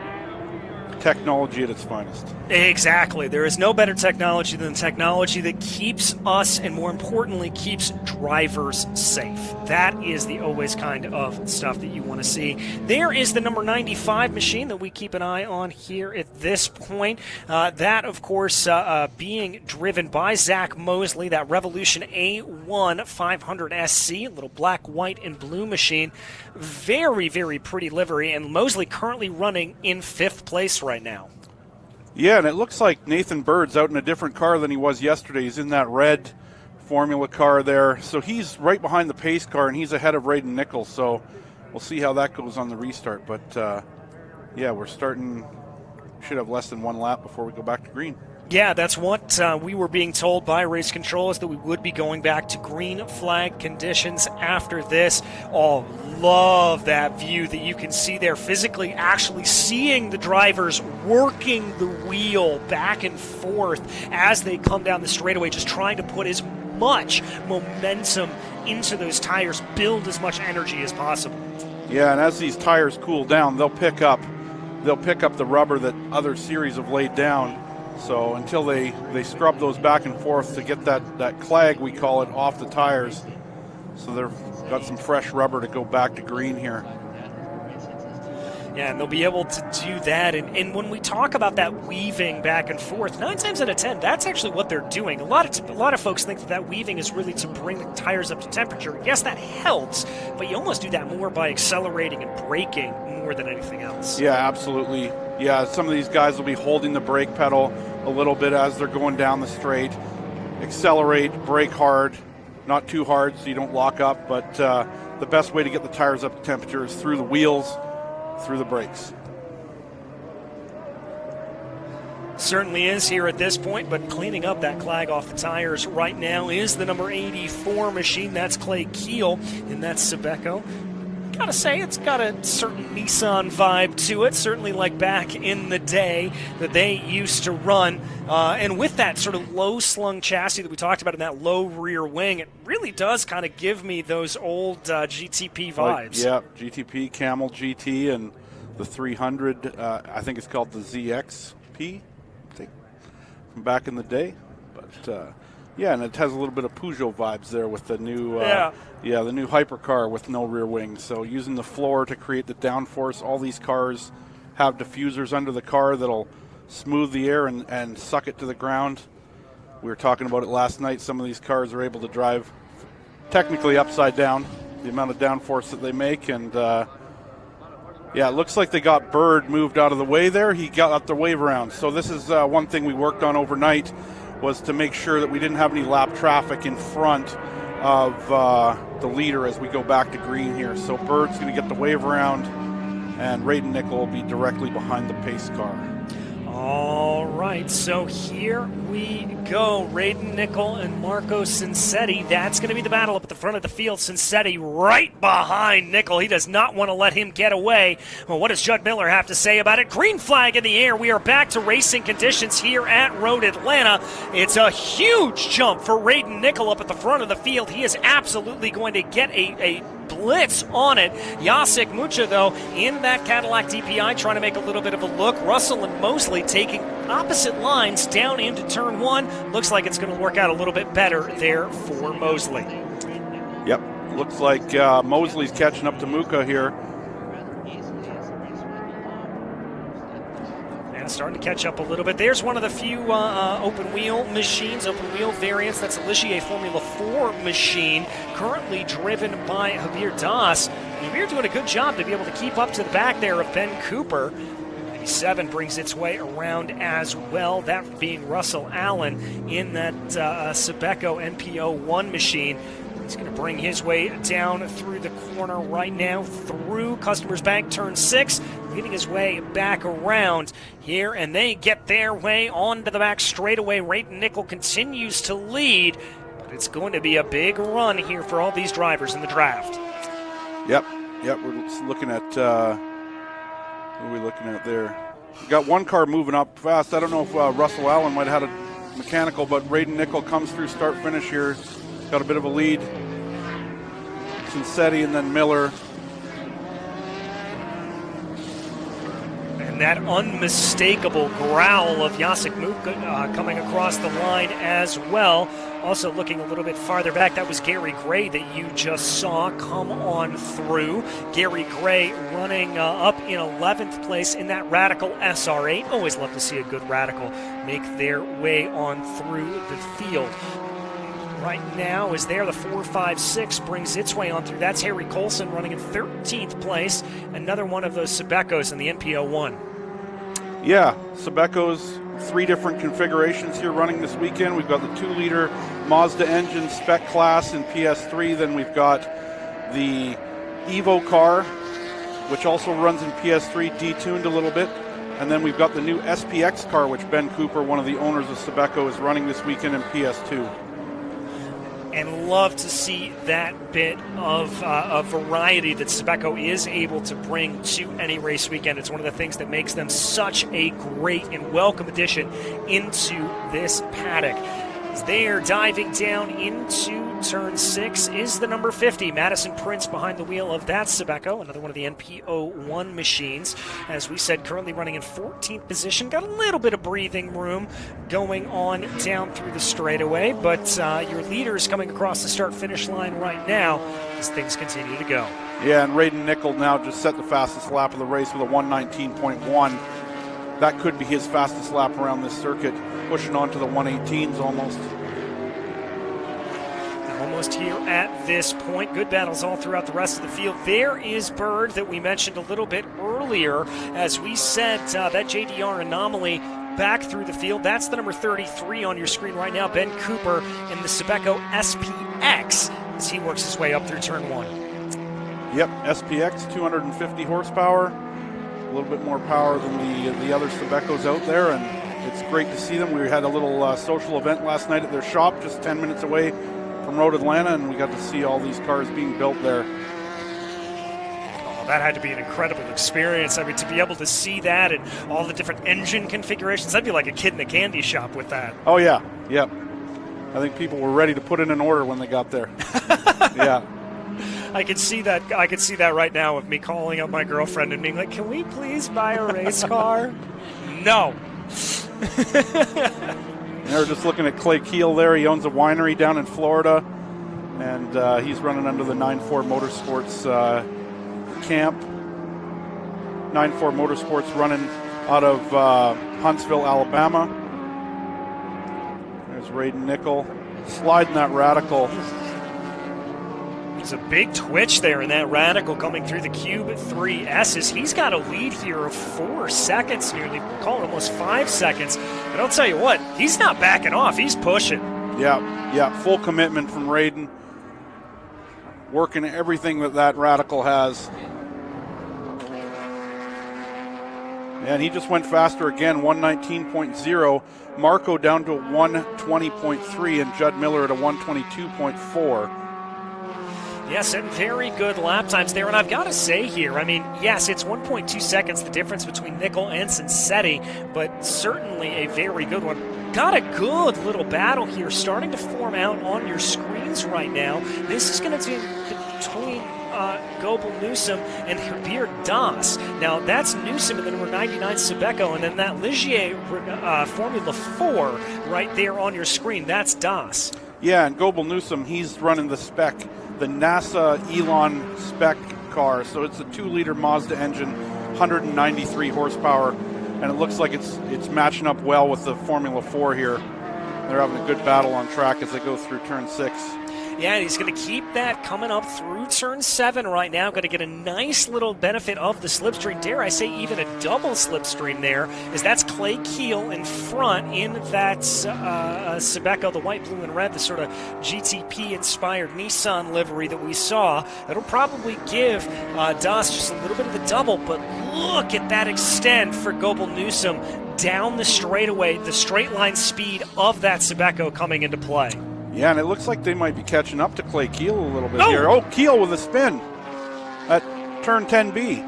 Technology at its finest. Exactly. There is no better technology than technology that keeps us, and more importantly, keeps drivers safe. That is the always kind of stuff that you want to see. There is the number 95 machine that we keep an eye on here at this point. That, of course, being driven by Zach Mosley, that Revolution A1 500 SC, a little black, white, and blue machine. Very, very pretty livery, and Mosley currently running in 5th place right now. Yeah, and it looks like Nathan Bird's out in a different car than he was yesterday. He's in that red Formula car there. So he's right behind the pace car, and he's ahead of Raiden Nichols. So we'll see how that goes on the restart. But, we're starting, should have less than one lap before we go back to green. Yeah, that's what we were being told by race control, is that we would be going back to green flag conditions after this. Oh, love that view that you can see there, physically actually seeing the drivers working the wheel back and forth as they come down the straightaway, just trying to put as much momentum into those tires, build as much energy as possible. Yeah, and as these tires cool down, they'll pick up the rubber that other series have laid down. So until they scrub those back and forth to get that clag, we call it, off the tires. So they've got some fresh rubber to go back to green here. Yeah, and they'll be able to do that. And when we talk about that weaving back and forth, 9 times out of 10, that's actually what they're doing. A lot of folks think that weaving is really to bring the tires up to temperature. Yes, that helps, but you almost do that more by accelerating and braking more than anything else. Yeah, absolutely. Yeah, some of these guys will be holding the brake pedal a little bit as they're going down the straight. Accelerate, brake hard, not too hard so you don't lock up, but the best way to get the tires up to temperature is through the wheels, through the brakes. Certainly is here at this point, but cleaning up that clag off the tires right now is the number 84 machine. That's Clay Keel, and that's Sabeco. gotta say, it's got a certain Nissan vibe to it, certainly like back in the day that they used to run. And with that sort of low-slung chassis that we talked about in that low rear wing, it really does kind of give me those old GTP vibes. GTP, Camel GT, and the 300, I think it's called the ZXP, I think, from back in the day. But, and it has a little bit of Peugeot vibes there with the new the new hypercar with no rear wings. So using the floor to create the downforce. All these cars have diffusers under the car that'll smooth the air and suck it to the ground. We were talking about it last night. Some of these cars are able to drive technically upside down, the amount of downforce that they make. And it looks like they got Bird moved out of the way there. He got up the wave around. So this is one thing we worked on overnight, was to make sure that we didn't have any lap traffic in front of the leader as we go back to green here. So Bird's going to get the wave around, and Raiden Nickel will be directly behind the pace car. All right, so here we go. Raiden Nickel and Marco Cincetti. That's going to be the battle up at the front of the field. Cincetti right behind Nickel. He does not want to let him get away. Well, what does Judd Miller have to say about it? Green flag in the air. We are back to racing conditions here at Road Atlanta. It's a huge jump for Raiden Nickel up at the front of the field. He is absolutely going to get a blitz on it. Jacek Mucha, though, in that Cadillac DPI, trying to make a little bit of a look. Russell and Mosley taking opposite lines down into turn one. Looks like it's going to work out a little bit better there for Mosley. Yep, looks like Mosley's catching up to Mucha here. Starting to catch up a little bit. There's one of the few open wheel variants. That's a Ligier Formula 4 machine, currently driven by Javier Das. Javier doing a good job to be able to keep up to the back there of Ben Cooper. 97 brings its way around as well, that being Russell Allen in that Sebeco NPO1 machine. He's going to bring his way down through the corner right now, through Customers Bank, turn 6, getting his way back around here, and they get their way onto the back straightaway. Raiden Nickel continues to lead, but it's going to be a big run here for all these drivers in the draft. Yep, we're looking at, what are we looking at there? We got one car moving up fast. I don't know if Russell Allen might have had a mechanical, but Raiden Nickel comes through start-finish here. Got a bit of a lead. Cincetti and then Miller. And that unmistakable growl of Jacek Mucha coming across the line as well. Also looking a little bit farther back, that was Gary Gray that you just saw come on through. Gary Gray running up in 11th place in that Radical SR8. Always love to see a good Radical make their way on through the field. Right now is there. The 4.56 brings its way on through. That's Harry Colson running in 13th place. Another one of those Sebecos in the NPO1. Yeah, Sebecos, 3 different configurations here running this weekend. We've got the 2-liter Mazda engine spec class in PS3. Then we've got the Evo car, which also runs in PS3, detuned a little bit. And then we've got the new SPX car, which Ben Cooper, one of the owners of Sebeco, is running this weekend in PS2. And love to see that bit of variety that Sebeco is able to bring to any race weekend. It's one of the things that makes them such a great and welcome addition into this paddock. As they are diving down into turn 6 is the number 50, Madison Prince, behind the wheel of that Sebeco, another one of the NPO1 machines. As we said, currently running in 14th position. Got a little bit of breathing room going on down through the straightaway, but your leader is coming across the start-finish line right now as things continue to go. Yeah, and Raiden Nickel now just set the fastest lap of the race with a 119.1. That could be his fastest lap around this circuit, pushing on to the 118s almost. Almost here at this point. Good battles all throughout the rest of the field. There is Bird that we mentioned a little bit earlier. As we said, that JDR anomaly back through the field. That's the number 33 on your screen right now. Ben Cooper in the Sebeco SPX as he works his way up through turn 1. Yep, SPX, 250 horsepower. A little bit more power than the other Sebecos out there, and it's great to see them. We had a little social event last night at their shop just 10 minutes away from Road Atlanta, and we got to see all these cars being built there. that had to be an incredible experience. I mean, to be able to see that and all the different engine configurations, I'd be like a kid in a candy shop with that. Oh, yeah. Yep. I think people were ready to put in an order when they got there. Yeah. I could see that. I could see that right now with me calling up my girlfriend and being like, "Can we please buy a race car?" No. They were just looking at Clay Keel there. He owns a winery down in Florida, and he's running under the 9-4 Motorsports camp. 9-4 Motorsports running out of Huntsville, Alabama. There's Raiden Nickel sliding that Radical. There's a big twitch there in that Radical coming through the Cube 3S's. He's got a lead here of 4 seconds nearly. Call it almost 5 seconds. But I'll tell you what, he's not backing off. He's pushing. Yeah, full commitment from Raiden. Working everything that Radical has. And he just went faster again, 119.0. Marco down to 120.3 and Judd Miller at a 122.4. Yes, and very good lap times there. And I've got to say here, I mean, yes, it's 1.2 seconds the difference between Nickel and Cincetti, but certainly a very good one. Got a good little battle here starting to form out on your screens right now. This is going to be between Gobel Newsom and Herbir Das. Now, that's Newsom and then number 99 Sebeco, and then that Ligier Formula 4 right there on your screen. That's Das. Yeah, and Gobel Newsom, he's running the spec, the NASA Elon spec car. So it's a 2-liter Mazda engine, 193 horsepower, and it looks like it's matching up well with the Formula 4 here. They're having a good battle on track as they go through turn 6. Yeah, and he's going to keep that coming up through turn 7 right now. Going to get a nice little benefit of the slipstream. Dare I say even a double slipstream there, as that's Clay Keel in front in that Sebeco, the white, blue, and red, the sort of GTP-inspired Nissan livery that we saw. That'll probably give Das just a little bit of the double, but look at that extend for Gobel Newsom down the straightaway, the straight line speed of that Sebeco coming into play. Yeah, and it looks like they might be catching up to Clay Keel a little bit here. Oh, Keel with a spin at turn 10B.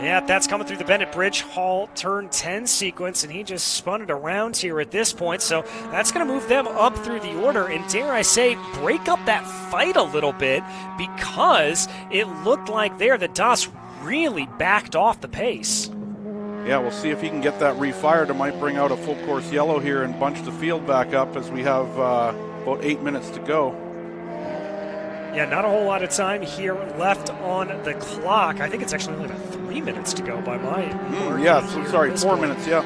Yeah, that's coming through the Bennett Bridge Hall turn 10 sequence, and he just spun it around here at this point. So that's going to move them up through the order, and dare I say, break up that fight a little bit, because it looked like there that Das really backed off the pace. Yeah, we'll see if he can get that refired. It might bring out a full course yellow here and bunch the field back up as we have about 8 minutes to go. Yeah, not a whole lot of time here left on the clock. I think it's actually only about 3 minutes to go by my yeah, sorry, 4 minutes, yeah.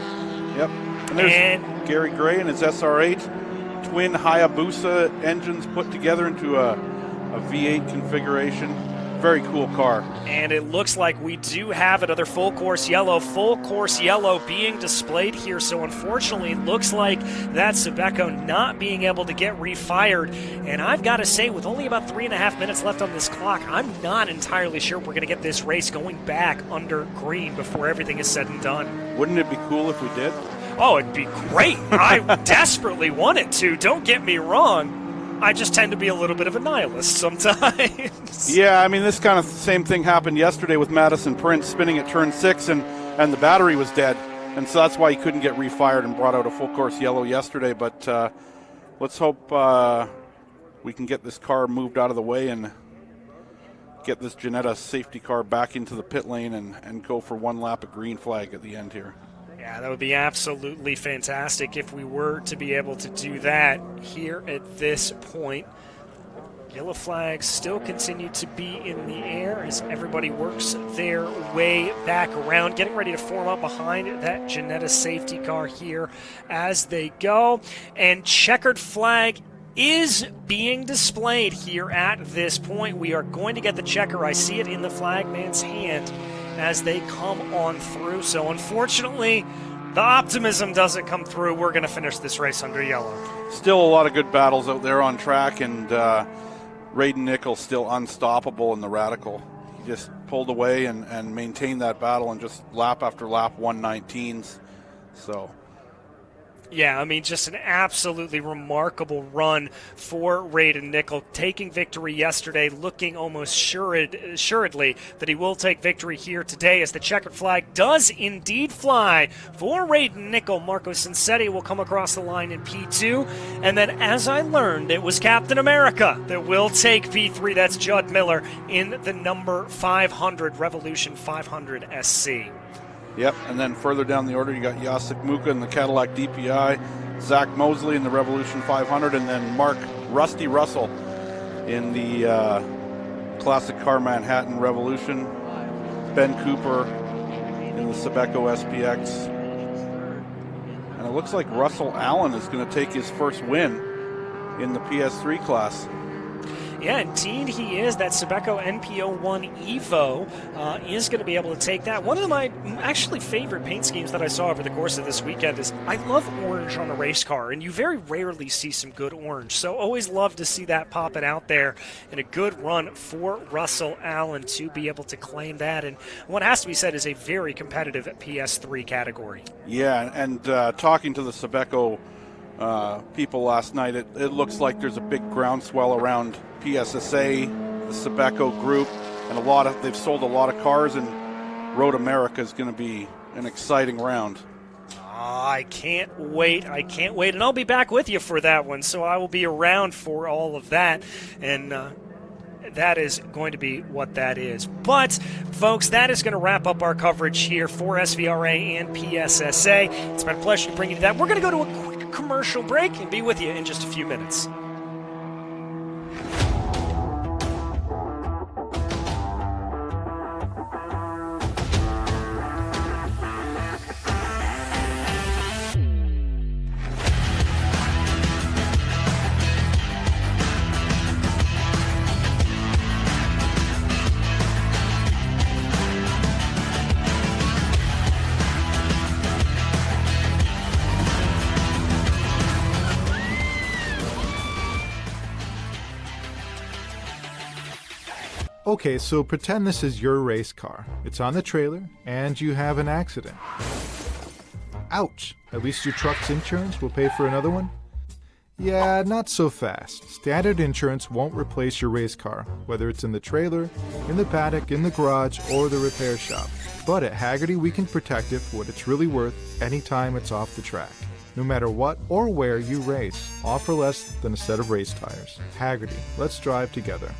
Yep. And there's Gary Gray and his SR8. Twin Hayabusa engines put together into a V8 configuration. Very cool car. And it looks like we do have another full course yellow being displayed here. So unfortunately, it looks like that Sebeco not being able to get refired. And I've got to say, with only about 3.5 minutes left on this clock, I'm not entirely sure we're going to get this race going back under green before everything is said and done. Wouldn't it be cool if we did? Oh, it'd be great. I desperately want it to. Don't get me wrong. I just tend to be a little bit of a nihilist sometimes. Yeah, I mean, this kind of same thing happened yesterday with Madison Prince spinning at turn 6, and the battery was dead. And so that's why he couldn't get refired and brought out a full course yellow yesterday. But let's hope we can get this car moved out of the way and get this Ginetta safety car back into the pit lane and go for one lap of green flag at the end here. Yeah, that would be absolutely fantastic if we were to be able to do that here at this point. Yellow flags still continue to be in the air as everybody works their way back around, getting ready to form up behind that Ginetta safety car here as they go. And checkered flag is being displayed here at this point. We are going to get the checker. I see it in the flagman's hand as they come on through. So unfortunately, the optimism doesn't come through. We're going to finish this race under yellow. Still a lot of good battles out there on track, and Raiden Nickel still unstoppable in the Radical. He just pulled away and maintained that battle and just lap after lap 119s. So Yeah, I mean, just an absolutely remarkable run for Raiden Nickel, taking victory yesterday, looking almost assuredly that he will take victory here today as the checkered flag does indeed fly for Raiden Nickel. Marco Cincetti will come across the line in P2, and then as I learned, it was Captain America that will take P3. That's Judd Miller in the number 500 Revolution 500 SC. Yep, and then further down the order, you got Jacek Muka in the Cadillac DPI, Zach Mosley in the Revolution 500, and then Mark Rusty Russell in the Classic Car Manhattan Revolution, Ben Cooper in the Sebeco SPX, and it looks like Russell Allen is going to take his first win in the PS3 class. Yeah, indeed he is. That Sebeco NPO1 Evo is going to be able to take that. One of my actually favorite paint schemes that I saw over the course of this weekend is I love orange on a race car, and you very rarely see some good orange. So always love to see that popping out there, and a good run for Russell Allen to be able to claim that. And what has to be said is a very competitive PS3 category. Yeah, and talking to the Sebeco people last night, it looks like there's a big groundswell around PSSA, the Sebeco Group, and they've sold a lot of cars, and Road America is going to be an exciting round. I can't wait. And I'll be back with you for that one, so I will be around for all of that, and that is going to be what that is. But, folks, that is going to wrap up our coverage here for SVRA and PSSA. It's been a pleasure to bring you that. We're going to go to a quick commercial break and be with you in just a few minutes. Okay, so pretend this is your race car. It's on the trailer, and you have an accident. Ouch! At least your truck's insurance will pay for another one? Yeah, not so fast. Standard insurance won't replace your race car, whether it's in the trailer, in the paddock, in the garage, or the repair shop. But at Haggerty, we can protect it for what it's really worth anytime it's off the track. No matter what or where you race, all for less than a set of race tires. Haggerty, let's drive together.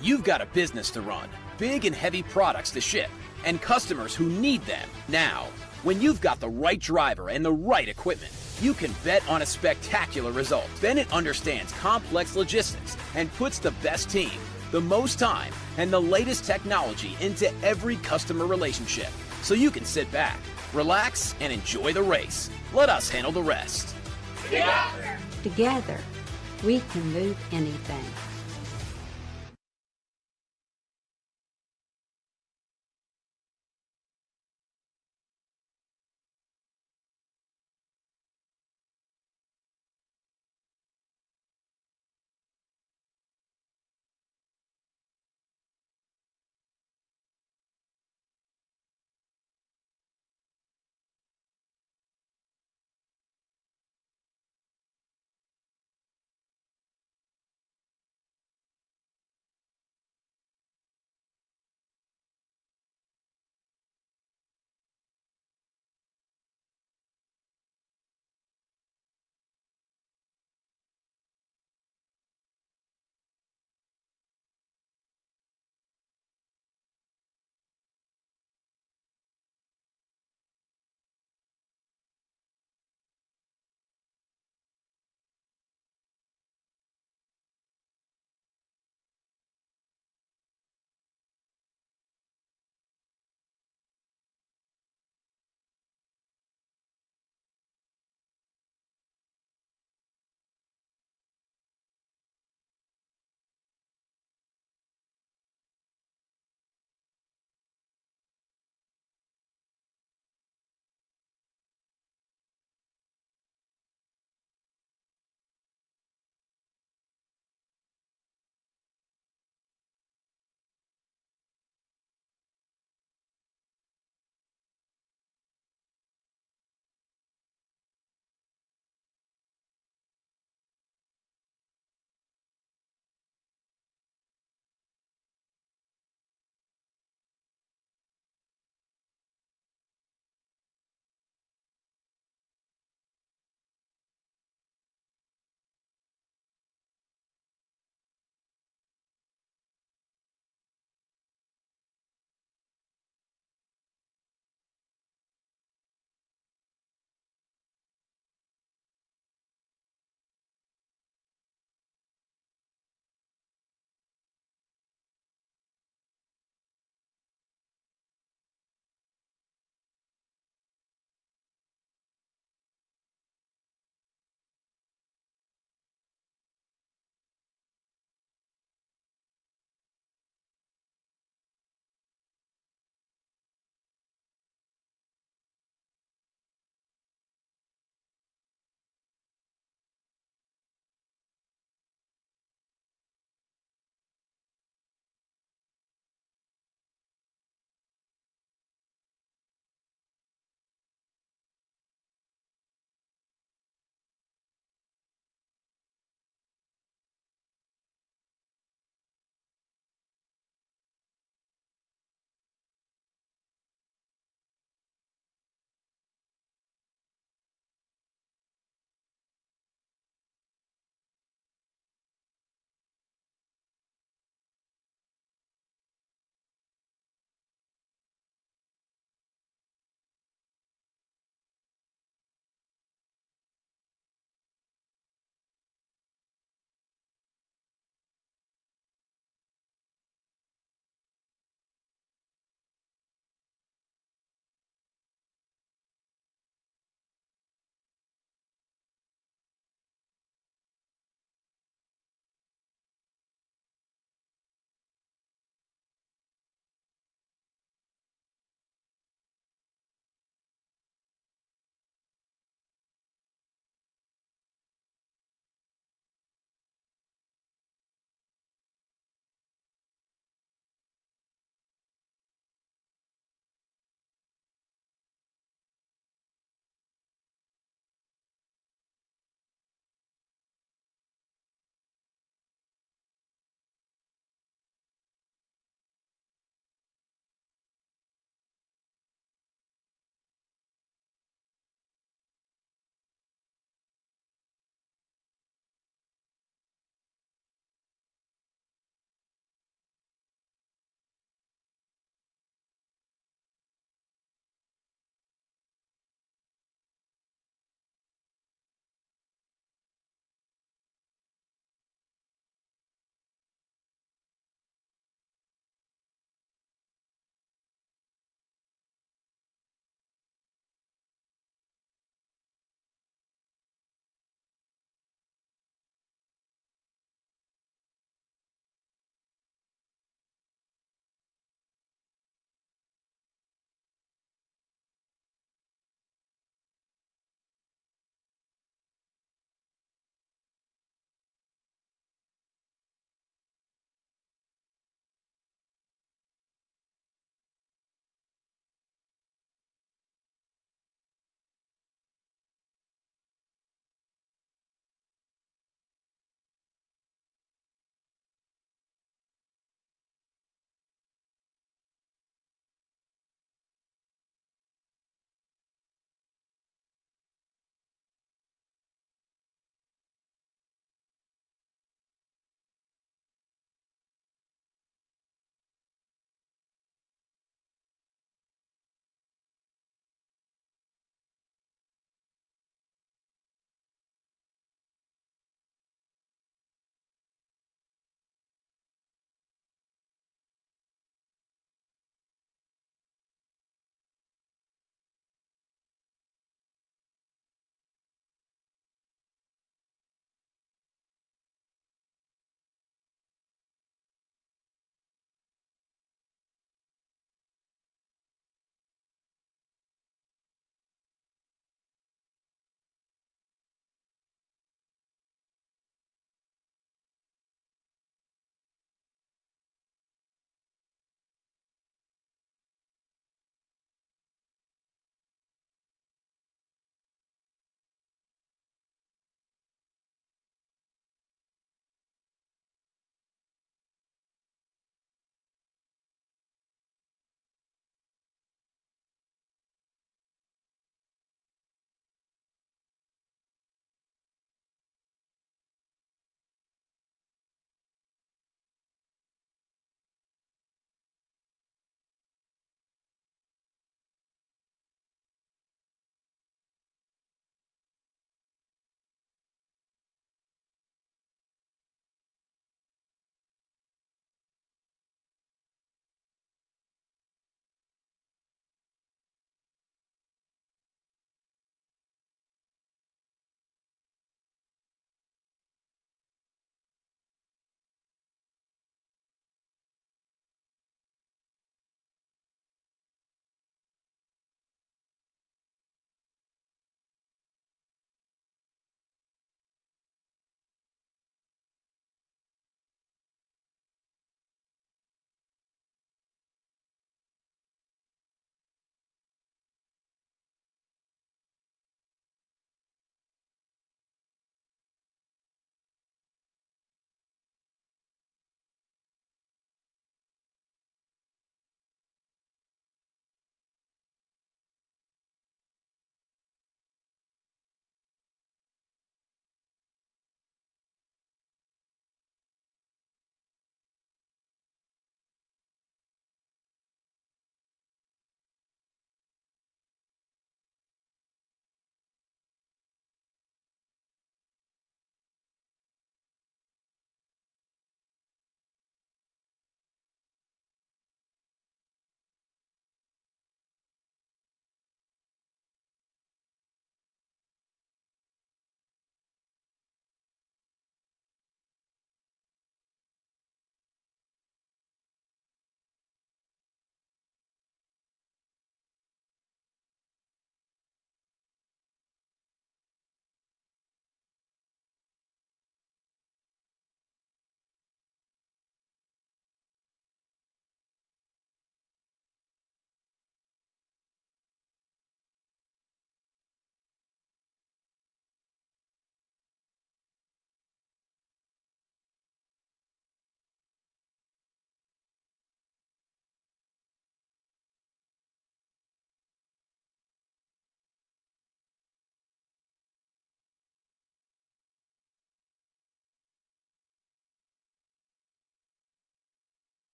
You've got a business to run, big and heavy products to ship, and customers who need them now. When you've got the right driver and the right equipment, you can bet on a spectacular result. Bennett understands complex logistics and puts the best team, the most time, and the latest technology into every customer relationship. So you can sit back, relax, and enjoy the race. Let us handle the rest. Together, we can move anything.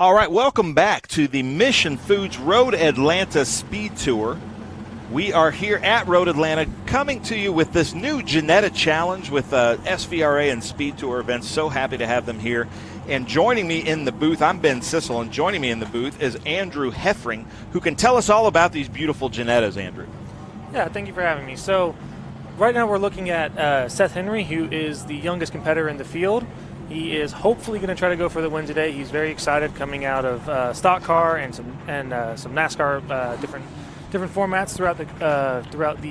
All right, welcome back to the Mission Foods Road Atlanta Speed Tour. We are here at Road Atlanta coming to you with this new Ginetta Challenge with SVRA and Speed Tour events. So happy to have them here. And joining me in the booth, I'm Ben Sissel, and joining me in the booth is Andrew Heffring, who can tell us all about these beautiful Ginettas, Andrew. Yeah, thank you for having me. So right now we're looking at Seth Henry, who is the youngest competitor in the field. He is hopefully going to try to go for the win today. He's very excited coming out of stock car and some NASCAR different formats throughout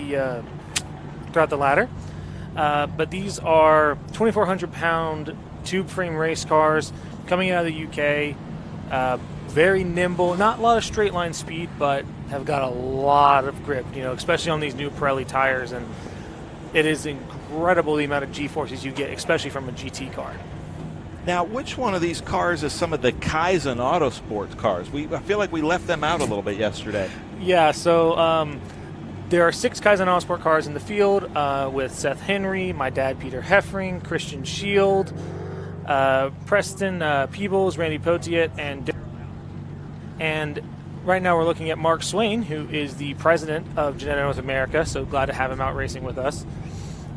the ladder. But these are 2,400-pound tube frame race cars coming out of the UK. Very nimble, not a lot of straight line speed, but have got a lot of grip. Especially on these new Pirelli tires, and it is incredible the amount of G-forces you get, especially from a GT car. Now, which one of these cars is some of the Kaizen Autosports cars? I feel like we left them out a little bit yesterday. Yeah, so there are 6 Kaizen Autosport cars in the field with Seth Henry, my dad Peter Heffring, Christian Shield, Preston Peebles, Randy Potiet, and right now we're looking at Mark Swain, who is the president of Ginetta North America, so glad to have him out racing with us.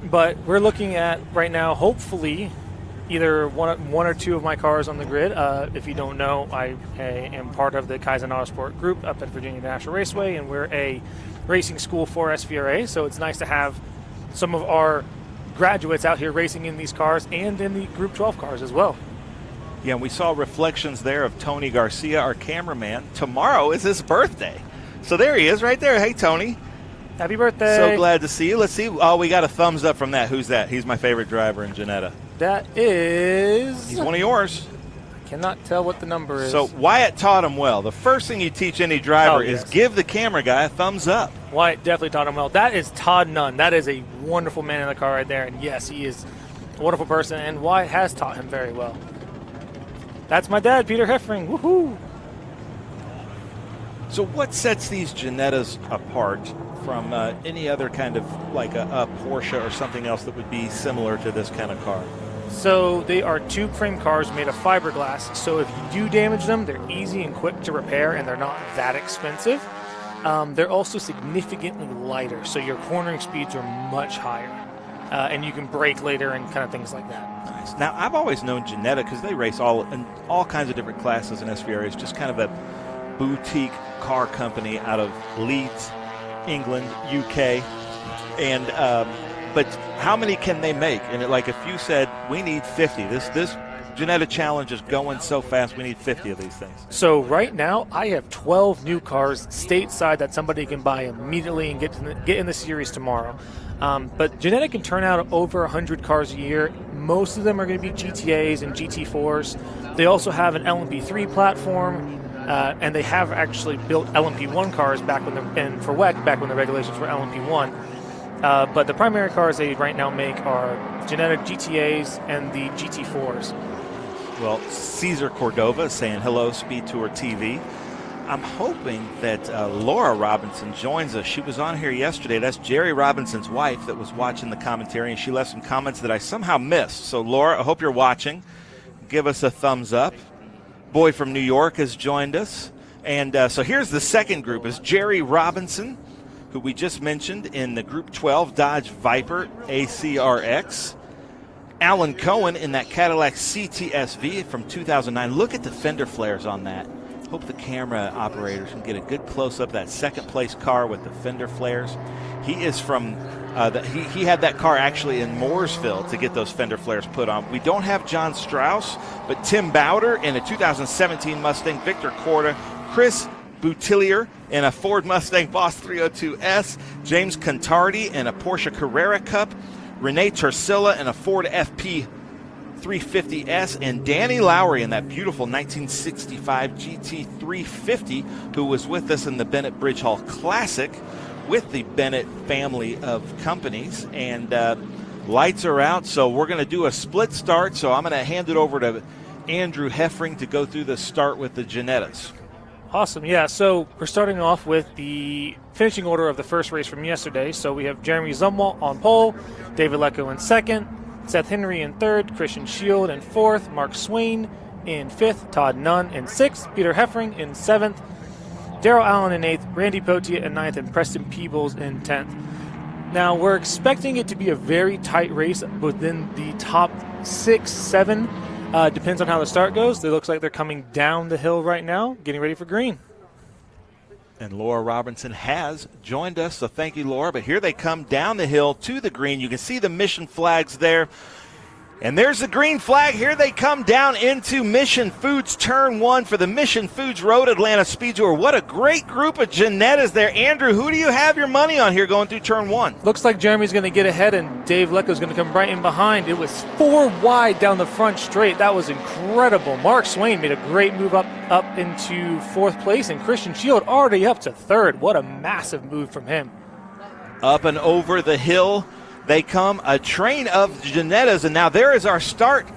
But we're looking at right now, hopefully, either one or two of my cars on the grid. If you don't know, I am part of the Kaizen Autosport Group up at Virginia National Raceway, and we're a racing school for SVRA, so it's nice to have some of our graduates out here racing in these cars and in the Group 12 cars as well. Yeah, and we saw reflections there of Tony Garcia, our cameraman. Tomorrow is his birthday. So there he is right there. Hey, Tony. Happy birthday. So glad to see you. Let's see. Oh, we got a thumbs up from that. Who's that? He's my favorite driver in Ginetta. That is... He's one of yours. I cannot tell what the number is. So Wyatt taught him well. The first thing you teach any driver is give the camera guy a thumbs up. Wyatt definitely taught him well. That is Todd Nunn. That is a wonderful man in the car right there. And yes, he is a wonderful person, and Wyatt has taught him very well. That's my dad, Peter Heffring. Woohoo! So what sets these Ginettas apart from any other kind of like a Porsche or something else that would be similar to this kind of car? So they are tube frame cars made of fiberglass. So if you do damage them, they're easy and quick to repair, and they're not that expensive. They're also significantly lighter, so your cornering speeds are much higher. And you can brake later and kind of things like that. Nice. Now, I've always known Ginetta because they race in all kinds of different classes in SVRA. It's just kind of a boutique car company out of Leeds, England, UK. And but how many can they make? And if you said, we need 50, this Ginetta Challenge is going so fast, we need 50 of these things. So right now, I have 12 new cars stateside that somebody can buy immediately and get in the series tomorrow. But Ginetta can turn out over 100 cars a year. Most of them are going to be GTAs and GT4s. They also have an LMP3 platform, and they have actually built LMP1 cars back when for WEC back when the regulations were LMP1. But the primary cars they right now make are Ginetta GTAs and the GT4s. Well, Cesar Cordova saying hello, Speed Tour TV. I'm hoping that Laura Robinson joins us. She was on here yesterday. That's Jerry Robinson's wife that was watching the commentary, and she left some comments that I somehow missed. So, Laura, I hope you're watching. Give us a thumbs up. Boy from New York has joined us. And so here's the second group is Jerry Robinson, who we just mentioned in the Group 12 Dodge Viper ACRX. Alan Cohen in that Cadillac CTSV from 2009. Look at the fender flares on that. Hope the camera operators can get a good close-up of that second-place car with the fender flares. He is from, he had that car actually in Mooresville to get those fender flares put on. We don't have John Strauss, but Tim Bowder in a 2017 Mustang, Victor Corda, Chris Boutillier in a Ford Mustang Boss 302S, James Contardi in a Porsche Carrera Cup, Renee Tursilla in a Ford FP 350S, and Danny Lowry in that beautiful 1965 GT350, who was with us in the Bennett Bridge Hall Classic with the Bennett family of companies. And lights are out, so we're going to do a split start. So I'm going to hand it over to Andrew Heffring to go through the start with the Ginettas. Awesome, yeah. So we're starting off with the finishing order of the first race from yesterday. So we have Jeremy Zumwalt on pole, David Lecco in second, Seth Henry in third, Christian Shield in fourth, Mark Swain in 5th, Todd Nunn in 6th, Peter Heffering in 7th, Darrell Allen in 8th, Randy Potia in 9th, and Preston Peebles in 10th. Now, we're expecting it to be a very tight race within the top 6, 7. Depends on how the start goes. It looks like they're coming down the hill right now, getting ready for green. And Laura Robinson has joined us, so thank you, Laura. But here they come down the hill to the green. You can see the Mission flags there. And there's the green flag. Here they come down into Mission Foods Turn 1 for the Mission Foods Road Atlanta Speed Tour. What a great group of Ginettas there. Andrew, who do you have your money on here going through Turn 1? Looks like Jeremy's going to get ahead, and Dave Lecko's going to come right in behind. It was 4 wide down the front straight. That was incredible. Mark Swain made a great move up into 4th place, and Christian Shield already up to 3rd. What a massive move from him. Up and over the hill they come, a train of Ginettas, and now there is our start.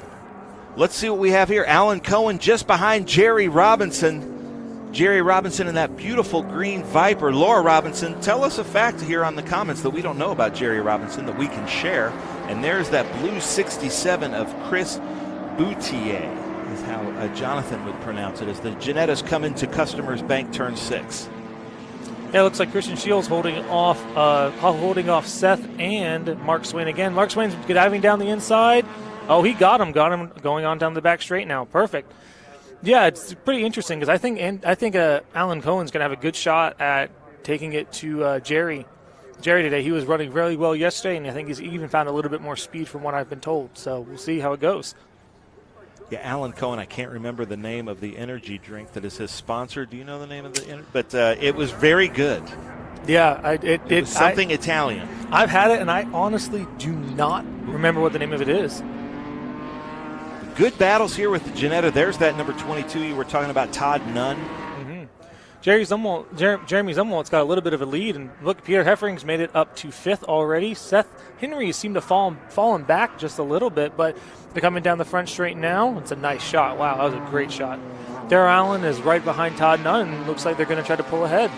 Let's see what we have here. Alan Cohen just behind Jerry Robinson. Jerry Robinson in that beautiful green Viper. Laura Robinson, tell us a fact here on the comments that we don't know about Jerry Robinson that we can share. And there's that blue 67 of Chris Boutier, is how Jonathan would pronounce it, as the Ginettas come into Customers Bank Turn 6. Yeah, it looks like Christian Shields holding off Seth and Mark Swain again. Mark Swain's diving down the inside. Oh, he got him going on down the back straight now. Perfect. Yeah, it's pretty interesting because I think Alan Cohen's going to have a good shot at taking it to Jerry today. He was running really well yesterday, and I think he's even found a little bit more speed from what I've been told. So we'll see how it goes. Yeah, Alan Cohen, I can't remember the name of the energy drink that is his sponsor. Do you know the name of the but it was very good. Yeah, it was something Italian. I've had it, and I honestly do not remember what the name of it is. Good battles here with the Ginetta. There's that number 22 you were talking about, Todd Nunn. Mm-hmm. Jeremy Zumwalt's got a little bit of a lead, and look, Peter Heffering's made it up to 5th already. Seth Henry seemed to fallen back just a little bit, but they're coming down the front straight now. It's a nice shot. Wow, that was a great shot. Darrell Allen is right behind Todd Nunn, and looks like they're going to try to pull ahead.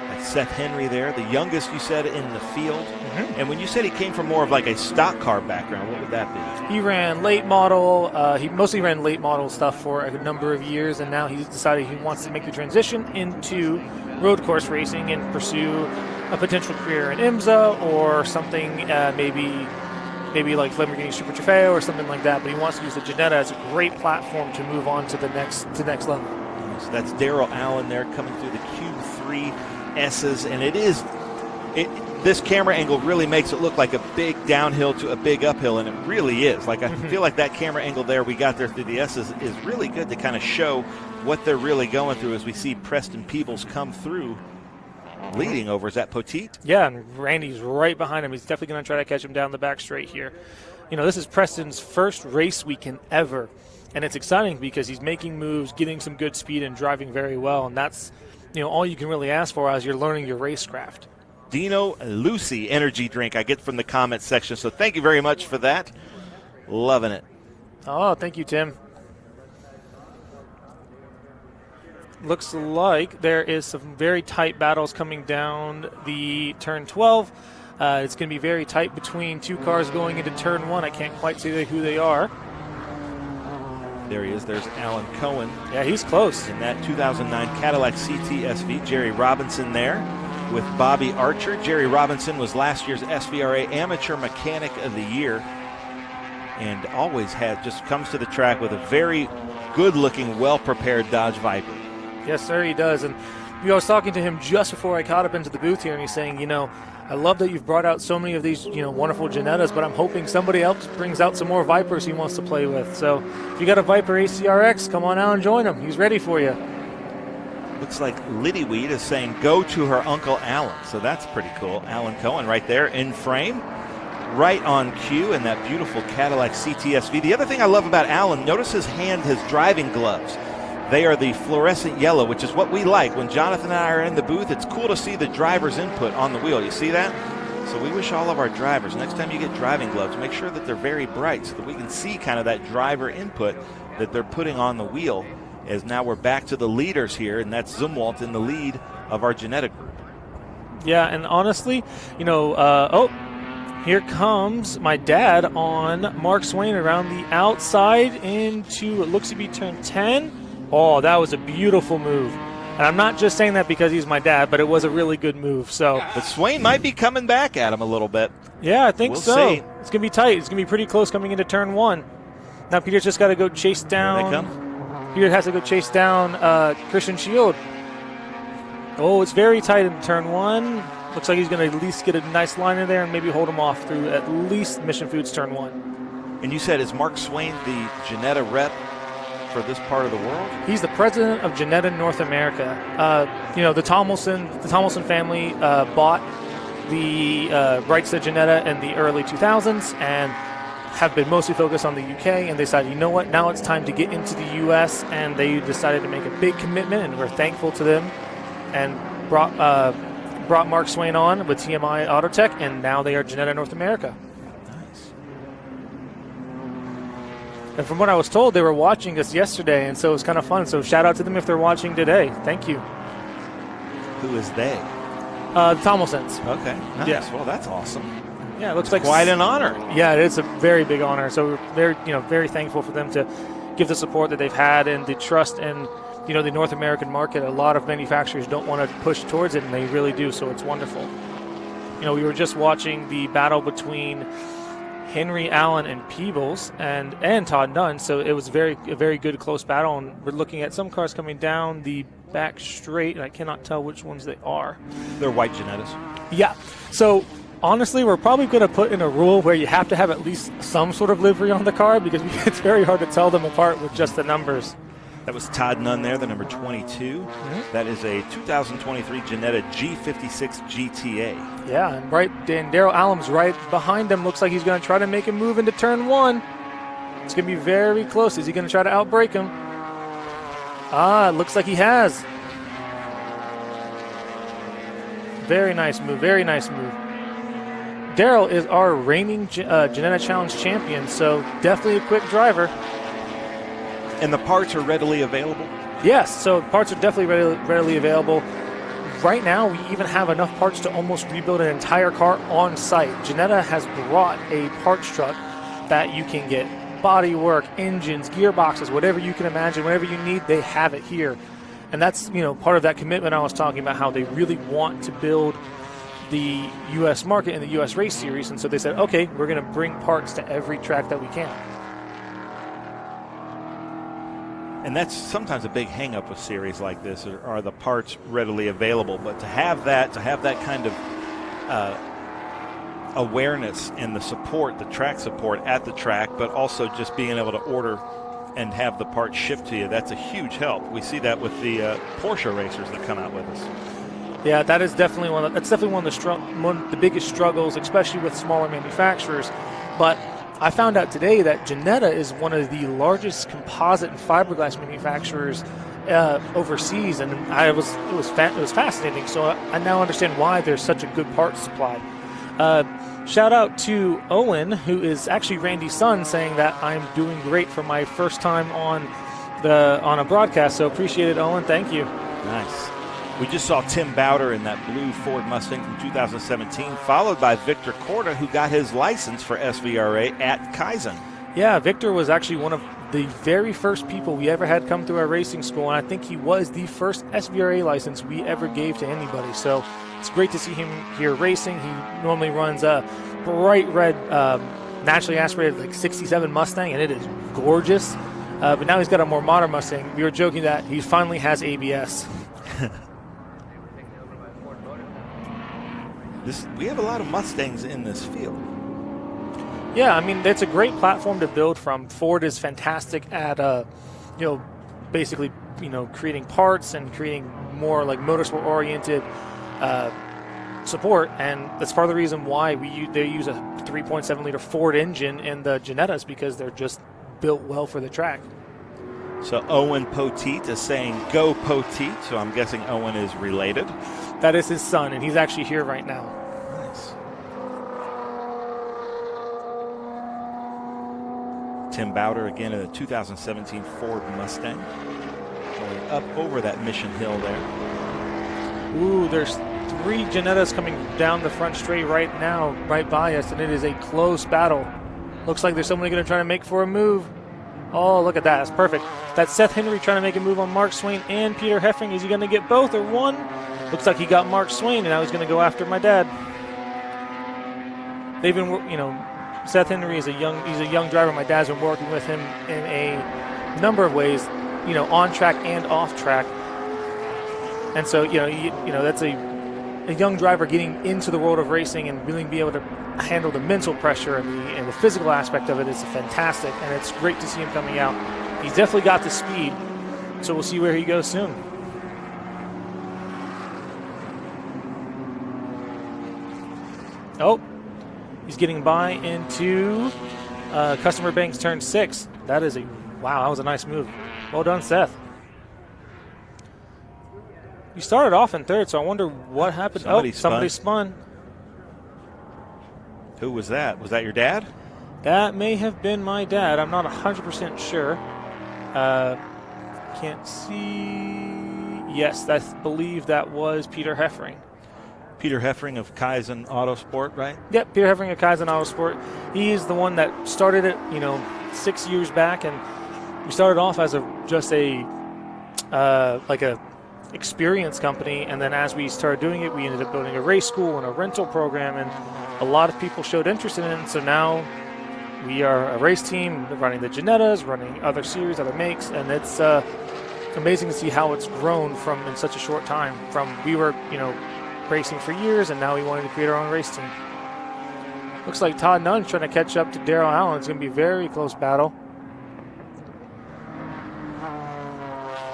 That's Seth Henry there, the youngest, you said, in the field. Mm-hmm. And when you said he came from more of like a stock car background, what would that be? He ran late model. He mostly ran late model stuff for a number of years, and now he's decided he wants to make the transition into road course racing and pursue a potential career in IMSA or something, maybe like Lamborghini Super Trofeo or something like that. But he wants to use the Ginetta as a great platform to move on to the next level. So that's Darrell Allen there coming through the Q3 S's, and this camera angle really makes it look like a big downhill to a big uphill, and it really is. Like I feel like that camera angle there we got there through the S's is really good to kind of show what they're really going through as we see Preston Peebles come through leading over. Is that Poteet? Yeah, and Randy's right behind him. He's definitely going to try to catch him down the back straight here. You know, this is Preston's first race weekend ever, and it's exciting because he's making moves, getting some good speed, and driving very well, and that's, you know, all you can really ask for as you're learning your racecraft. Dino Lucy energy drink I get from the comment section, so thank you very much for that. Loving it. Oh, thank you, Tim. Looks like there is some very tight battles coming down the turn 12. It's going to be very tight between 2 cars going into turn 1. I can't quite see who they are. There he is. There's Alan Cohen. Yeah, he's close. In that 2009 Cadillac CT-SV. Jerry Robinson there with Bobby Archer. Jerry Robinson was last year's SVRA Amateur Mechanic of the Year, and always just comes to the track with a very good-looking, well-prepared Dodge Viper. Yes, sir, he does. And I was talking to him just before I caught up into the booth here, and he's saying, I love that you've brought out so many of these, wonderful Ginettas, but I'm hoping somebody else brings out some more Vipers he wants to play with. So if you got a Viper ACRX, come on out and join him. He's ready for you. Looks like Liddy Weed is saying go to her Uncle Alan. So that's pretty cool. Alan Cohen right there in frame, right on cue in that beautiful Cadillac CT-SV. The other thing I love about Alan, notice his driving gloves. They are the fluorescent yellow, which is what we like. When Jonathan and I are in the booth, it's cool to see the driver's input on the wheel. You see that? So we wish all of our drivers, next time you get driving gloves, make sure that they're very bright so that we can see kind of that driver input that they're putting on the wheel. As now we're back to the leaders here, and that's Zumwalt in the lead of our Ginetta group. Yeah, and honestly, Here comes my dad on Mark Swain around the outside into what looks to be turn 10. Oh, that was a beautiful move. And I'm not just saying that because he's my dad, but it was a really good move. So, but Swain might be coming back at him a little bit. Yeah, I think we'll so. See. It's going to be tight. It's going to be pretty close coming into turn 1. Now Peter's just got to go chase down. Here they come. Peter has to go chase down Christian Shield. Oh, it's very tight in turn 1. Looks like he's going to at least get a nice line in there and maybe hold him off through at least Mission Foods turn 1. And you said, is Mark Swain the Ginetta rep for this part of the world? He's the president of Ginetta North America. The Tomlinson family bought the rights to Ginetta in the early 2000s and have been mostly focused on the UK, and they decided, you know what, now it's time to get into the US, and they decided to make a big commitment, and we're thankful to them, and brought Mark Swain on with TMI Autotech, and now they are Ginetta North America. Nice. And from what I was told, they were watching us yesterday, and so it was kind of fun. So shout out to them if they're watching today. Thank you. Who is they? The Tomlinsons. Okay. Nice. Yeah. Well, that's awesome. Yeah, it looks like quite an honor. Yeah, it's a very big honor. So we're very thankful for them to give the support that they've had and the trust in the North American market. A lot of manufacturers don't want to push towards it, and they really do. So it's wonderful. We were just watching the battle between Henry Allen and Peebles and Todd Nunn. So it was a very good close battle, and we're looking at some cars coming down the back straight, and I cannot tell which ones they are. They're white Ginettas. Yeah. So honestly, we're probably going to put in a rule where you have to have at least some sort of livery on the car because it's very hard to tell them apart with just the numbers. That was Todd Nunn there, the number 22. Mm-hmm. That is a 2023 Ginetta G56 GTA. Yeah, and Daryl Allen's right behind him. Looks like he's going to try to make a move into turn 1. It's going to be very close. Is he going to try to outbrake him? It looks like he has. Very nice move. Very nice move. Daryl is our reigning Ginetta Challenge champion, so definitely a quick driver. And the parts are readily available? Yes, so parts are definitely readily available. Right now, we even have enough parts to almost rebuild an entire car on site. Ginetta has brought a parts truck that you can get body work, engines, gearboxes, whatever you can imagine, whatever you need, they have it here. And that's, part of that commitment I was talking about, how they really want to build the U.S. market and the U.S. race series. And so they said, okay, we're going to bring parts to every track that we can. And that's sometimes a big hang-up with series like this, are the parts readily available. But to have that kind of awareness and the support, the track support at the track, but also just being able to order and have the parts shipped to you, that's a huge help. We see that with the Porsche racers that come out with us. Yeah, that is definitely one of the biggest struggles, especially with smaller manufacturers. But I found out today that Ginetta is one of the largest composite and fiberglass manufacturers overseas, and it was fascinating. So I now understand why there's such a good parts supply. Shout out to Owen, who is actually Randy's son, saying that I'm doing great for my first time on a broadcast. So appreciate it, Owen. Thank you. Nice. We just saw Tim Bowder in that blue Ford Mustang from 2017, followed by Victor Corda, who got his license for SVRA at Kaizen. Yeah, Victor was actually one of the very first people we ever had come through our racing school, and I think he was the first SVRA license we ever gave to anybody. So it's great to see him here racing. He normally runs a bright red, naturally aspirated like 67 Mustang, and it is gorgeous. But now he's got a more modern Mustang. We were joking that he finally has ABS. We have a lot of Mustangs in this field. Yeah, I mean, it's a great platform to build from. Ford is fantastic at, basically, creating parts and creating more like motorsport-oriented support, and that's part of the reason why they use a 3.7-liter Ford engine in the Ginettas, because they're just built well for the track. So Owen Poteet is saying, go Poteet, so I'm guessing Owen is related. That is his son, and he's actually here right now. Nice. Tim Bowder again in the 2017 Ford Mustang. Going up over that Mission Hill there. Ooh, there's 3 Ginettas coming down the front straight right now, right by us, and it is a close battle. Looks like there's somebody going to try to make for a move. Oh, look at that. That's perfect. That's Seth Henry trying to make a move on Mark Swain and Peter Heffring. Is he going to get both or one? Looks like he got Mark Swain, and now he's going to go after my dad. They've been, Seth Henry is a young driver. My dad's been working with him in a number of ways, on track and off track. And so, that's a young driver getting into the world of racing and really be able to handle the mental pressure and the physical aspect of it is fantastic, and it's great to see him coming out. He's definitely got the speed, so we'll see where he goes soon. Oh, he's getting by into Customer Banks turn 6. That is wow, that was a nice move. Well done, Seth. You started off in third, so I wonder what happened. Somebody spun. Who was that? Was that your dad? That may have been my dad. I'm not 100% sure. Can't see. Yes, I believe that was Peter Heffring. Peter Heffring of Kaizen Autosport, right? Yep, Peter Heffring of Kaizen Autosport. He is the one that started it, 6 years back, and we started off as just a experience company, and then as we started doing it, we ended up building a race school and a rental program, and a lot of people showed interest in it, and so now we are a race team running the Ginettas, running other series, other makes, and it's amazing to see how it's grown from in such a short time. From we were, racing for years, and now we wanted to create our own race team. Looks like Todd Nunn's trying to catch up to Darrell Allen. It's going to be a very close battle.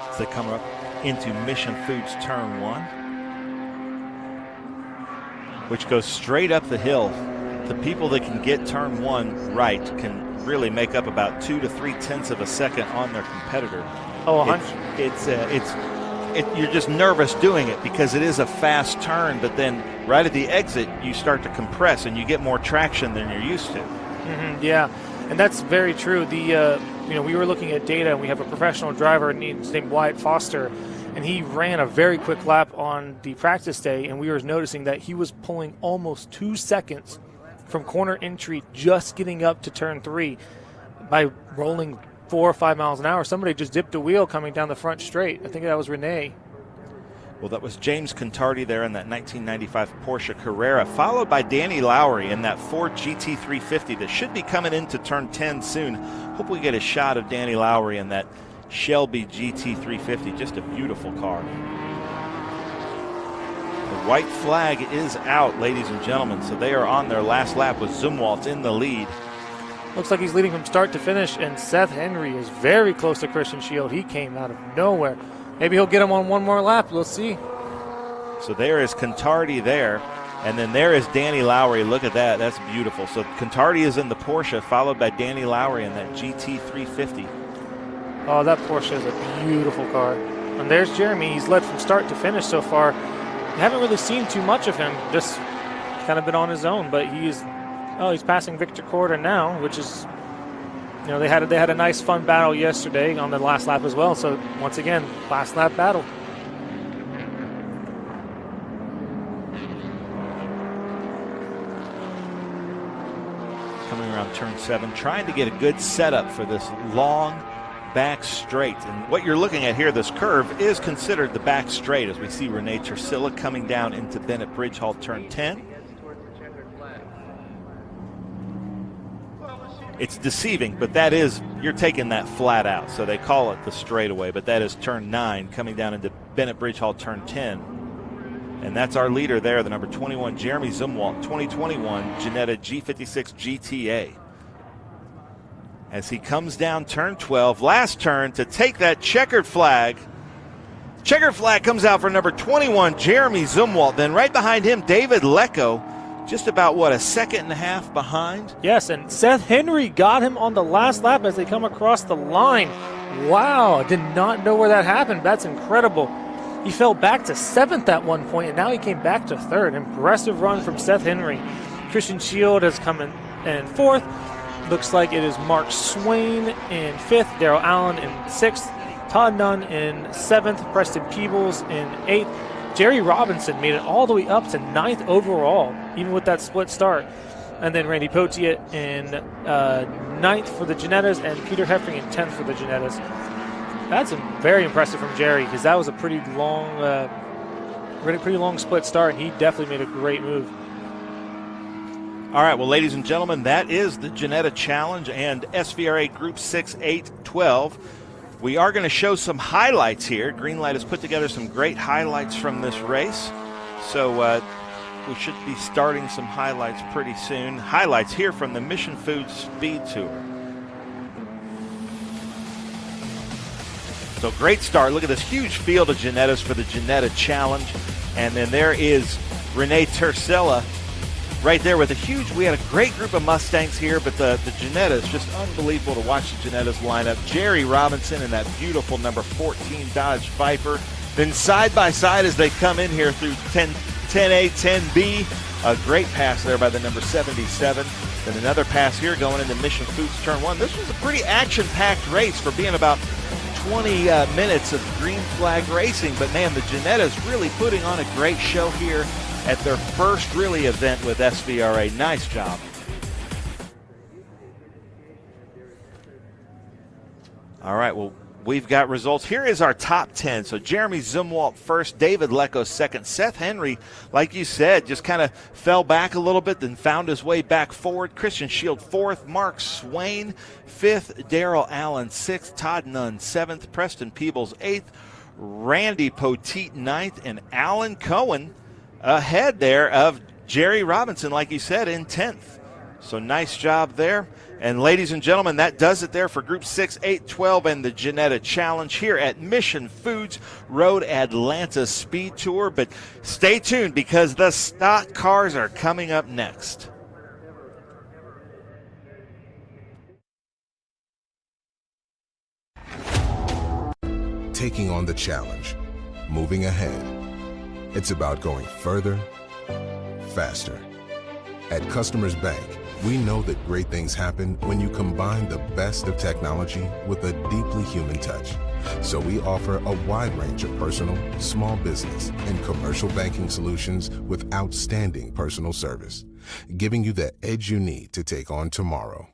As they come up into Mission Foods Turn 1, which goes straight up the hill. The people that can get Turn 1 right can really make up about 2 to 3/10 of a second on their competitor. Oh, you're just nervous doing it because it is a fast turn, but then right at the exit you start to compress and you get more traction than you're used to. Yeah, and that's very true. We were looking at data, and we have a professional driver named Wyatt Foster, and he ran a very quick lap on the practice day, and we were noticing that he was pulling almost 2 seconds from corner entry just getting up to turn 3 by rolling 4 or 5 miles an hour. Somebody just dipped a wheel coming down the front straight. I think that was Renee. Well, that was James Contardi there in that 1995 Porsche Carrera, followed by Danny Lowry in that Ford GT350 that should be coming into turn 10 soon. Hope we get a shot of Danny Lowry in that Shelby GT350. Just a beautiful car. The white flag is out, ladies and gentlemen, so they are on their last lap with Zumwalt in the lead. Looks like he's leading from start to finish, and Seth Henry is very close to Christian Shield. He came out of nowhere. Maybe he'll get him on one more lap. We'll see. So there is Contardi there, and then there is Danny Lowry. Look at that. That's beautiful. So Contardi is in the Porsche, followed by Danny Lowry in that GT350. Oh, that Porsche is a beautiful car. And there's Jeremy. He's led from start to finish so far. I haven't really seen too much of him. Just kind of been on his own, but he's passing Victor Corda now, which is, they had a nice fun battle yesterday on the last lap as well. So once again, last lap battle. Coming around turn 7, trying to get a good setup for this long back straight. And what you're looking at here, this curve, is considered the back straight as we see Renee Tersilla coming down into Bennett Bridge Hall turn 10. It's deceiving, but that is, you're taking that flat out, so they call it the straightaway, but that is turn 9 coming down into Bennett Bridge Hall turn 10. And that's our leader there, the number 21, Jeremy Zumwalt, 2021 Ginetta G56 GTA. As he comes down turn 12, last turn to take that checkered flag. Checkered flag comes out for number 21, Jeremy Zumwalt. Then right behind him, David Lecco, just about, a second and a half behind? Yes, and Seth Henry got him on the last lap as they come across the line. Wow, I did not know where that happened. That's incredible. He fell back to 7th at one point, and now he came back to 3rd. Impressive run from Seth Henry. Christian Shield has come in 4th. Looks like it is Mark Swain in 5th, Darrell Allen in 6th, Todd Nunn in 7th, Preston Peebles in 8th, Jerry Robinson made it all the way up to 9th overall, even with that split start. And then Randy Potier in 9th for the Ginettas, and Peter Heffring in 10th for the Ginettas. That's very impressive from Jerry, because that was a pretty long split start, and he definitely made a great move. All right, well, ladies and gentlemen, that is the Ginetta Challenge and SVRA Group 6, 8, 12. We are going to show some highlights here. Greenlight has put together some great highlights from this race. So we should be starting some highlights pretty soon. Highlights here from the Mission Foods Speed Tour. So great start. Look at this huge field of Ginettas for the Ginetta Challenge. And then there is Renee Tercella right there with we had a great group of Mustangs here, but the Ginetta is just unbelievable to watch the Ginettas line up. Jerry Robinson in that beautiful number 14 Dodge Viper. Then side by side as they come in here through 10A, 10B. A great pass there by the number 77. Then another pass here going into Mission Foods Turn 1. This was a pretty action-packed race for being about 20 minutes of green flag racing. But, man, the Ginettas really putting on a great show here at their first really event with SVRA. Nice job. All right, well, we've got results. Here is our top 10. So Jeremy Zumwalt first, David Lecco second. Seth Henry, like you said, just kind of fell back a little bit, then found his way back forward. Christian Shield fourth, Mark Swain fifth, Daryl Allen sixth, Todd Nunn seventh, Preston Peebles eighth, Randy Poteet ninth, and Alan Cohen ahead there of Jerry Robinson, like you said, in 10th. So nice job there. And ladies and gentlemen, that does it there for Group 6, 8, 12 and the Ginetta Challenge here at Mission Foods Road Atlanta Speed Tour. But stay tuned because the stock cars are coming up next. Taking on the challenge, moving ahead. It's about going further, faster. At Customers Bank, we know that great things happen when you combine the best of technology with a deeply human touch. So we offer a wide range of personal, small business, and commercial banking solutions with outstanding personal service, giving you the edge you need to take on tomorrow.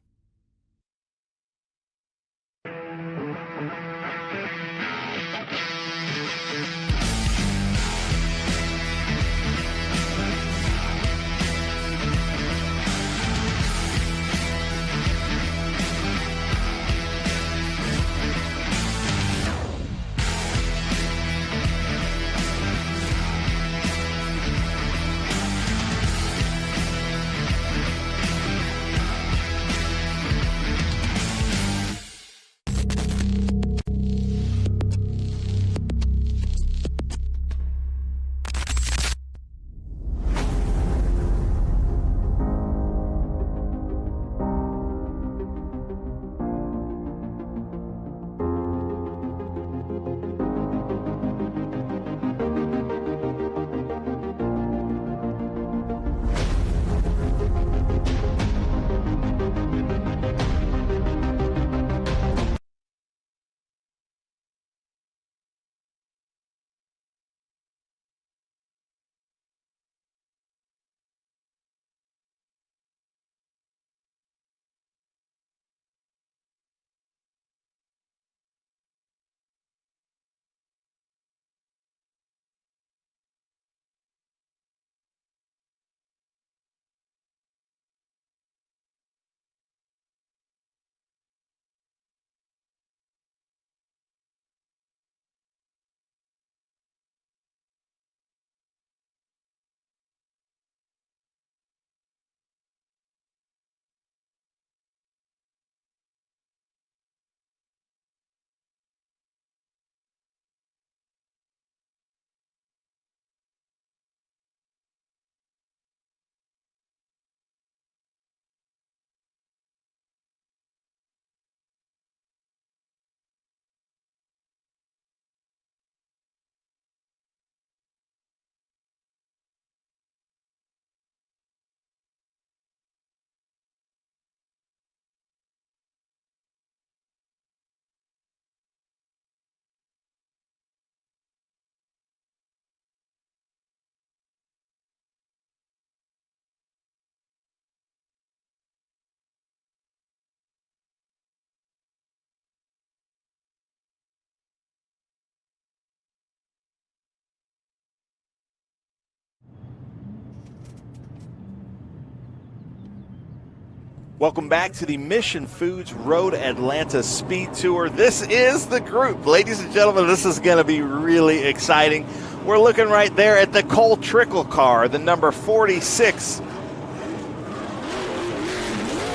Welcome back to the Mission Foods Road Atlanta Speed Tour. This is the group. Ladies and gentlemen, this is going to be really exciting. We're looking right there at the Cole Trickle car, the number 46.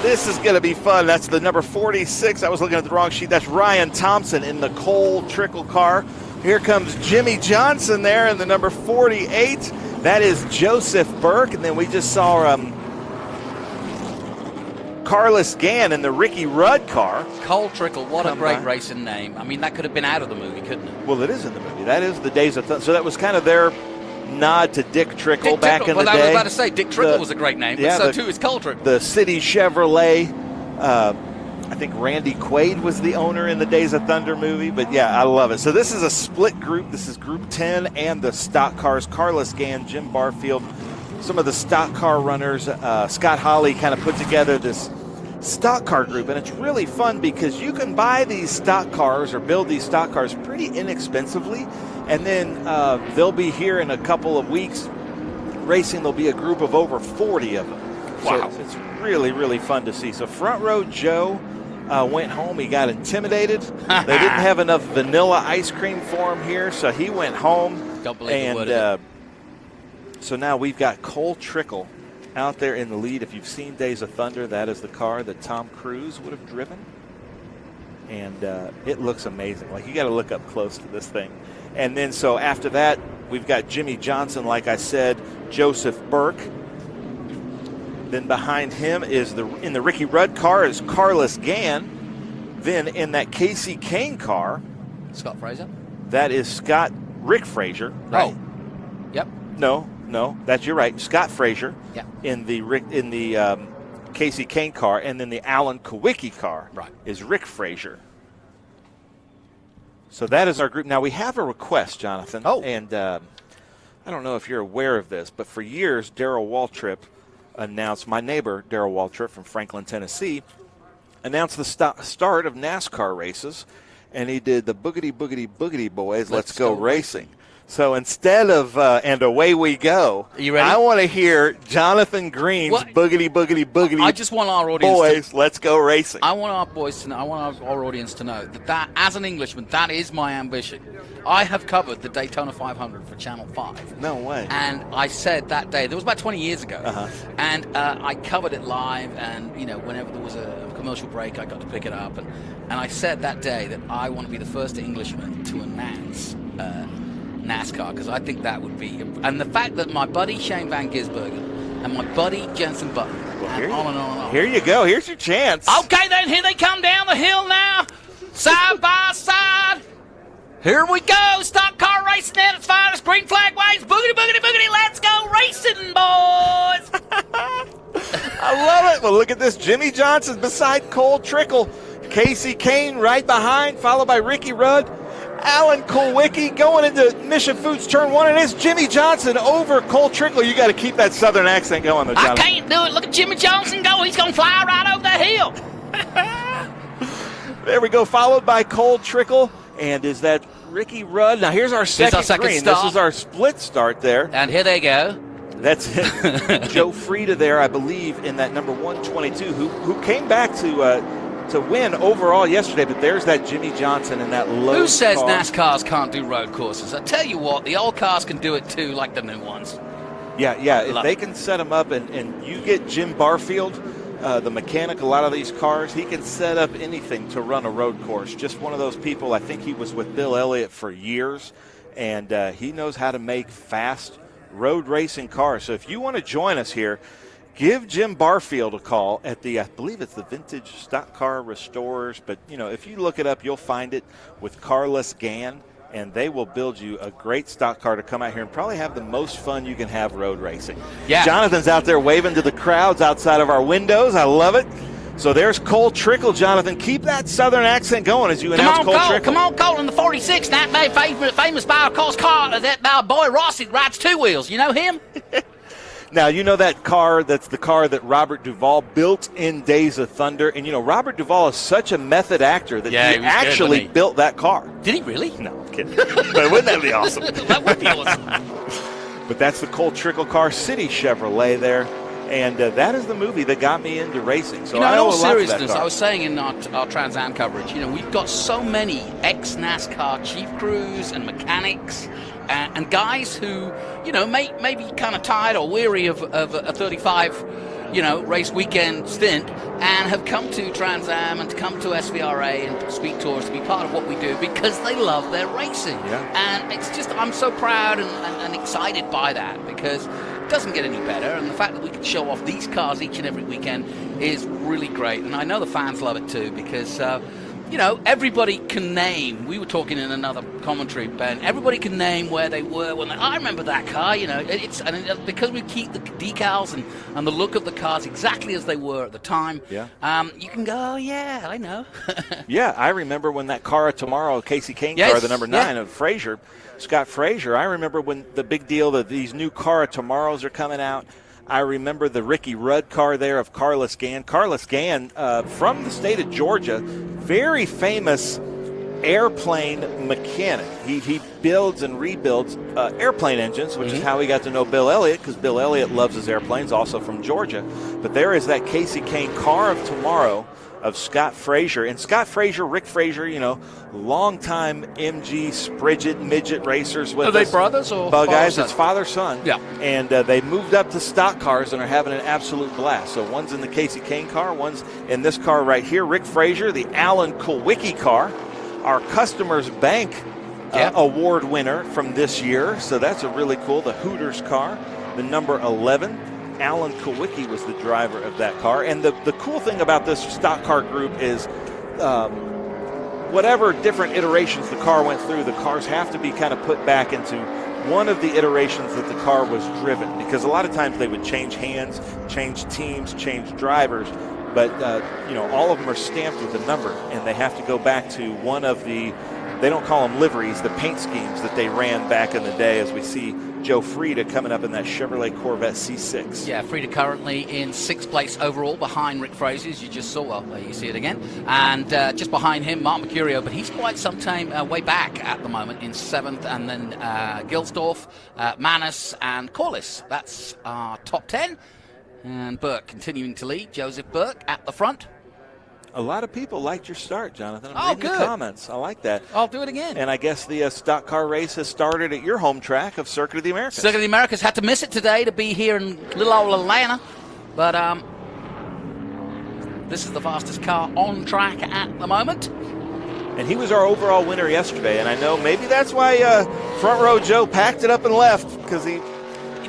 This is going to be fun. That's the number 46. I was looking at the wrong sheet. That's Ryan Thompson in the Cole Trickle car. Here comes Jimmy Johnson there in the number 48. That is Joseph Burke. And then we just saw Carlos Gann in the Ricky Rudd car. Cole Trickle, what a great racing name. I mean, that could have been out of the movie, couldn't it? Well, it is in the movie. That is the Days of Thunder. So that was kind of their nod to Dick Trickle back in the day. I was about to say, Dick Trickle was a great name, but so too is Cole Trickle. The City Chevrolet. I think Randy Quaid was the owner in the Days of Thunder movie. But, yeah, I love it. So this is a split group. This is Group 10 and the stock cars. Carlos Gann, Jim Barfield, some of the stock car runners. Scott Hawley kind of put together this stock car group, and it's really fun because you can buy these stock cars or build these stock cars pretty inexpensively, and then they'll be here in a couple of weeks racing. There'll be a group of over 40 of them. Wow. So it's really, really fun to see. So Front Row Joe went home. He got intimidated. They didn't have enough vanilla ice cream for him here, so he went home. Don't believe the word of it. So now we've got Cole Trickle out there in the lead. If you've seen Days of Thunder, that is the car that Tom Cruise would have driven. And it looks amazing. Like, you got to look up close to this thing. And then so after that, we've got Jimmy Johnson, like I said, Joseph Burke. Then behind him is in the Ricky Rudd car is Carlos Gann. Then in that Casey Kane car, Scott Fraser. That is Rick Fraser. Right. Oh. Yep. No, you're right. Scott Fraser. Yeah. In the Casey Kane car, and then the Alan Kawicki car is Rick Fraser. So that is our group. Now we have a request, Jonathan. Oh. And I don't know if you're aware of this, but for years Darrell Waltrip announced, my neighbor Darrell Waltrip from Franklin, Tennessee, announced the start of NASCAR races, and he did the Boogity Boogity Boogity Boys, Let's Go Racing. So instead of and away we go, are you ready? I want to hear Jonathan Green's Boogity Boogity Boogity. I just want our audience Boys, Let's Go Racing. I want our boys to know. I want our audience to know that as an Englishman, that is my ambition. I have covered the Daytona 500 for Channel 5. No way. And I said that day, that was about 20 years ago, and I covered it live, and whenever there was a commercial break, I got to pick it up, and I said that day that I want to be the first Englishman to announce NASCAR, because I think that would be, and the fact that my buddy Shane Van Gisbergen and my buddy Jensen Button, and on and on and on. Here you go. Here's your chance. Okay, then here they come down the hill now, side by side. Here we go. Stock car racing at its finest. Green flag waves. Boogity, boogity, boogity. Let's go racing, boys. I love it. Well, look at this. Jimmy Johnson beside Cole Trickle. Casey Kane right behind, followed by Ricky Rudd. Alan Kulwicki going into Mission Foods Turn 1, and it's Jimmy Johnson over Cole Trickle. You got to keep that southern accent going, though, Jonathan. I can't do it. Look at Jimmy Johnson go. He's going to fly right over the hill. There we go, followed by Cole Trickle. And is that Ricky Rudd? Now, here's our second green. Start. This is our split start there. And here they go. That's it. Joe Frieda there, I believe, in that number 122, who came back to win overall yesterday, but there's that Jimmy Johnson in that low Who says car. NASCARs can't do road courses? I tell you what, the old cars can do it too, like the new ones. Yeah. If they can set them up, and you get Jim Barfield, the mechanic, a lot of these cars, he can set up anything to run a road course. Just one of those people. I think he was with Bill Elliott for years, and he knows how to make fast road racing cars. So if you want to join us here, give Jim Barfield a call at the, I believe it's the Vintage Stock Car Restorers, but if you look it up, you'll find it with Carlos Gann, and they will build you a great stock car to come out here and probably have the most fun you can have road racing. Yeah. Jonathan's out there waving to the crowds outside of our windows. I love it. So there's Cole Trickle, Jonathan. Keep that southern accent going as you announce Cole Trickle. Come on, Cole, in the 46, that famous by Cole's car, that boy Rossi rides two wheels. You know him? Now, you know that car, that's the car that Robert Duvall built in Days of Thunder. And, Robert Duvall is such a method actor that he actually built that car. Did he really? No, I'm kidding. But wouldn't that be awesome? That would be awesome. But that's the Cole Trickle car, City Chevrolet there. And that is the movie that got me into racing. So in I owe all a lot to that seriousness, car. I was saying in our Trans Am coverage, we've got so many ex-NASCAR chief crews and mechanics and guys who, may be kind of tired or weary of a 35, race weekend stint and have come to Trans Am and come to SVRA and SpeedTours to be part of what we do because they love their racing. Yeah. And it's just, I'm so proud and excited by that because it doesn't get any better, and the fact that we can show off these cars each and every weekend is really great. And I know the fans love it too because, everybody can name. We were talking in another commentary, Ben. Everybody can name where they were when I remember that car. Because we keep the decals and the look of the cars exactly as they were at the time. Yeah. You can go, oh, yeah, I know. Yeah, I remember when that car of tomorrow, Casey Kane car, the number 9 of Frazier, Scott Frazier. I remember when the big deal that these new car of tomorrows are coming out. I remember the Ricky Rudd car there of Carlos Gann. Carlos Gann, from the state of Georgia, very famous airplane mechanic. He builds and rebuilds airplane engines, which is how he got to know Bill Elliott, because Bill Elliott loves his airplanes, also from Georgia. But there is that Casey Kane car of tomorrow of Scott Frazier. And Scott Frazier, Rick Frazier, longtime MG Sprigget midget racers with us. Are they brothers or guys? It's father-son. Yeah. And they moved up to stock cars and are having an absolute blast. So one's in the Casey Kane car, one's in this car right here. Rick Frazier, the Alan Kulwicki car, our Customers Bank award winner from this year. So that's a really cool. The Hooters car, the number 11. Alan Kulwicki was the driver of that car. And the cool thing about this stock car group is whatever different iterations the car went through, the cars have to be kind of put back into one of the iterations that the car was driven. Because a lot of times they would change hands, change teams, change drivers. But, all of them are stamped with a number. And they have to go back to one of the, they don't call them liveries, the paint schemes that they ran back in the day, as we see Joe Frieda coming up in that Chevrolet Corvette C6. Yeah, Frieda currently in 6th place overall behind Rick Frazier, as you just saw. Well, there you see it again. And just behind him, Mark Mercurio, but he's quite some time way back at the moment in 7th. And then Gilsdorf, Manus, and Corliss. That's our top 10. And Burke continuing to lead. Joseph Burke at the front. A lot of people liked your start, Jonathan. I'm reading the comments. I like that. I'll do it again. And I guess the stock car race has started at your home track of Circuit of the Americas. Circuit of the Americas had to miss it today to be here in little old Atlanta. But this is the fastest car on track at the moment. And he was our overall winner yesterday. And I know maybe that's why Front Row Joe packed it up and left, because he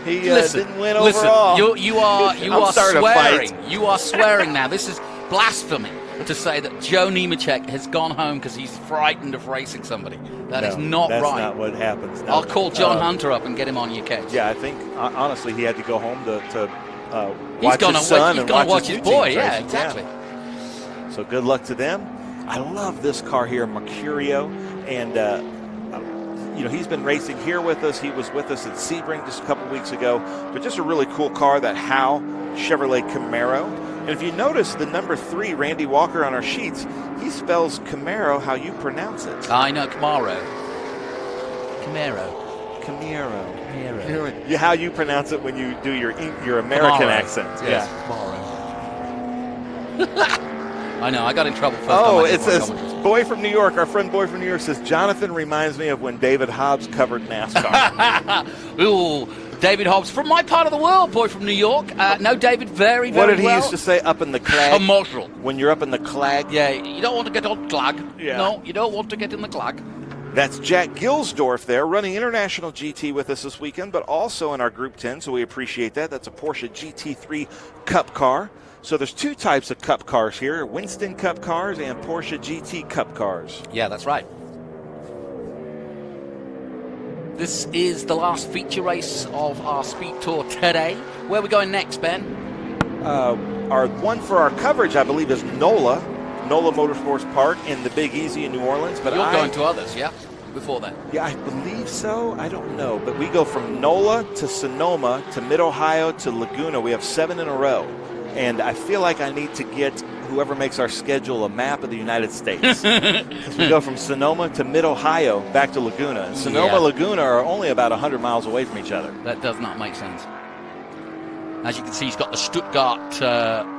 didn't win overall. You are swearing. You are swearing now. This is blasphemy to say that Joe Nemechek has gone home because he's frightened of racing somebody. That is not right. That's not what happens. No. I'll call John Hunter up and get him on your case. Yeah, I think, honestly, he had to go home to watch his son and watch his boy. Racing. Yeah, exactly. Yeah. So good luck to them. I love this car here, Mercurio. And, he's been racing here with us. He was with us at Sebring just a couple weeks ago. But just a really cool car, that Howe Chevrolet Camaro. And if you notice the number 3, Randy Walker, on our sheets, he spells Camaro how you pronounce it. I know, Camaro. Yeah, how you pronounce it when you do your American accent. Yes, Camaro. I know, I got in trouble first time. Oh, it says, Boy from New York, our friend Boy from New York says, Jonathan reminds me of when David Hobbs covered NASCAR. Ooh. David Hobbs, from my part of the world, boy from New York. No, David, very, very well. What did he used to say, up in the clag? Commercial. When you're up in the clag? Yeah, you don't want to get on clag. Yeah. No, you don't want to get in the clag. That's Jack Gilsdorf there, running International GT with us this weekend, but also in our Group 10, so we appreciate that. That's a Porsche GT3 Cup car. So there's 2 types of Cup cars here, Winston Cup cars and Porsche GT Cup cars. Yeah, that's right. This is the last feature race of our Speed Tour today. Where are we going next, Ben? Our one for our coverage, I believe, is NOLA Motorsports Park in the Big Easy in New Orleans. But you're going to others, yeah? Before that? Yeah, I believe so. I don't know. But we go from NOLA to Sonoma to Mid-Ohio to Laguna. We have 7 in a row. And I feel like I need to get whoever makes our schedule a map of the United States. Because we go from Sonoma to Mid-Ohio back to Laguna. And Sonoma, Laguna are only about 100 miles away from each other. That does not make sense. As you can see, he's got the Stuttgart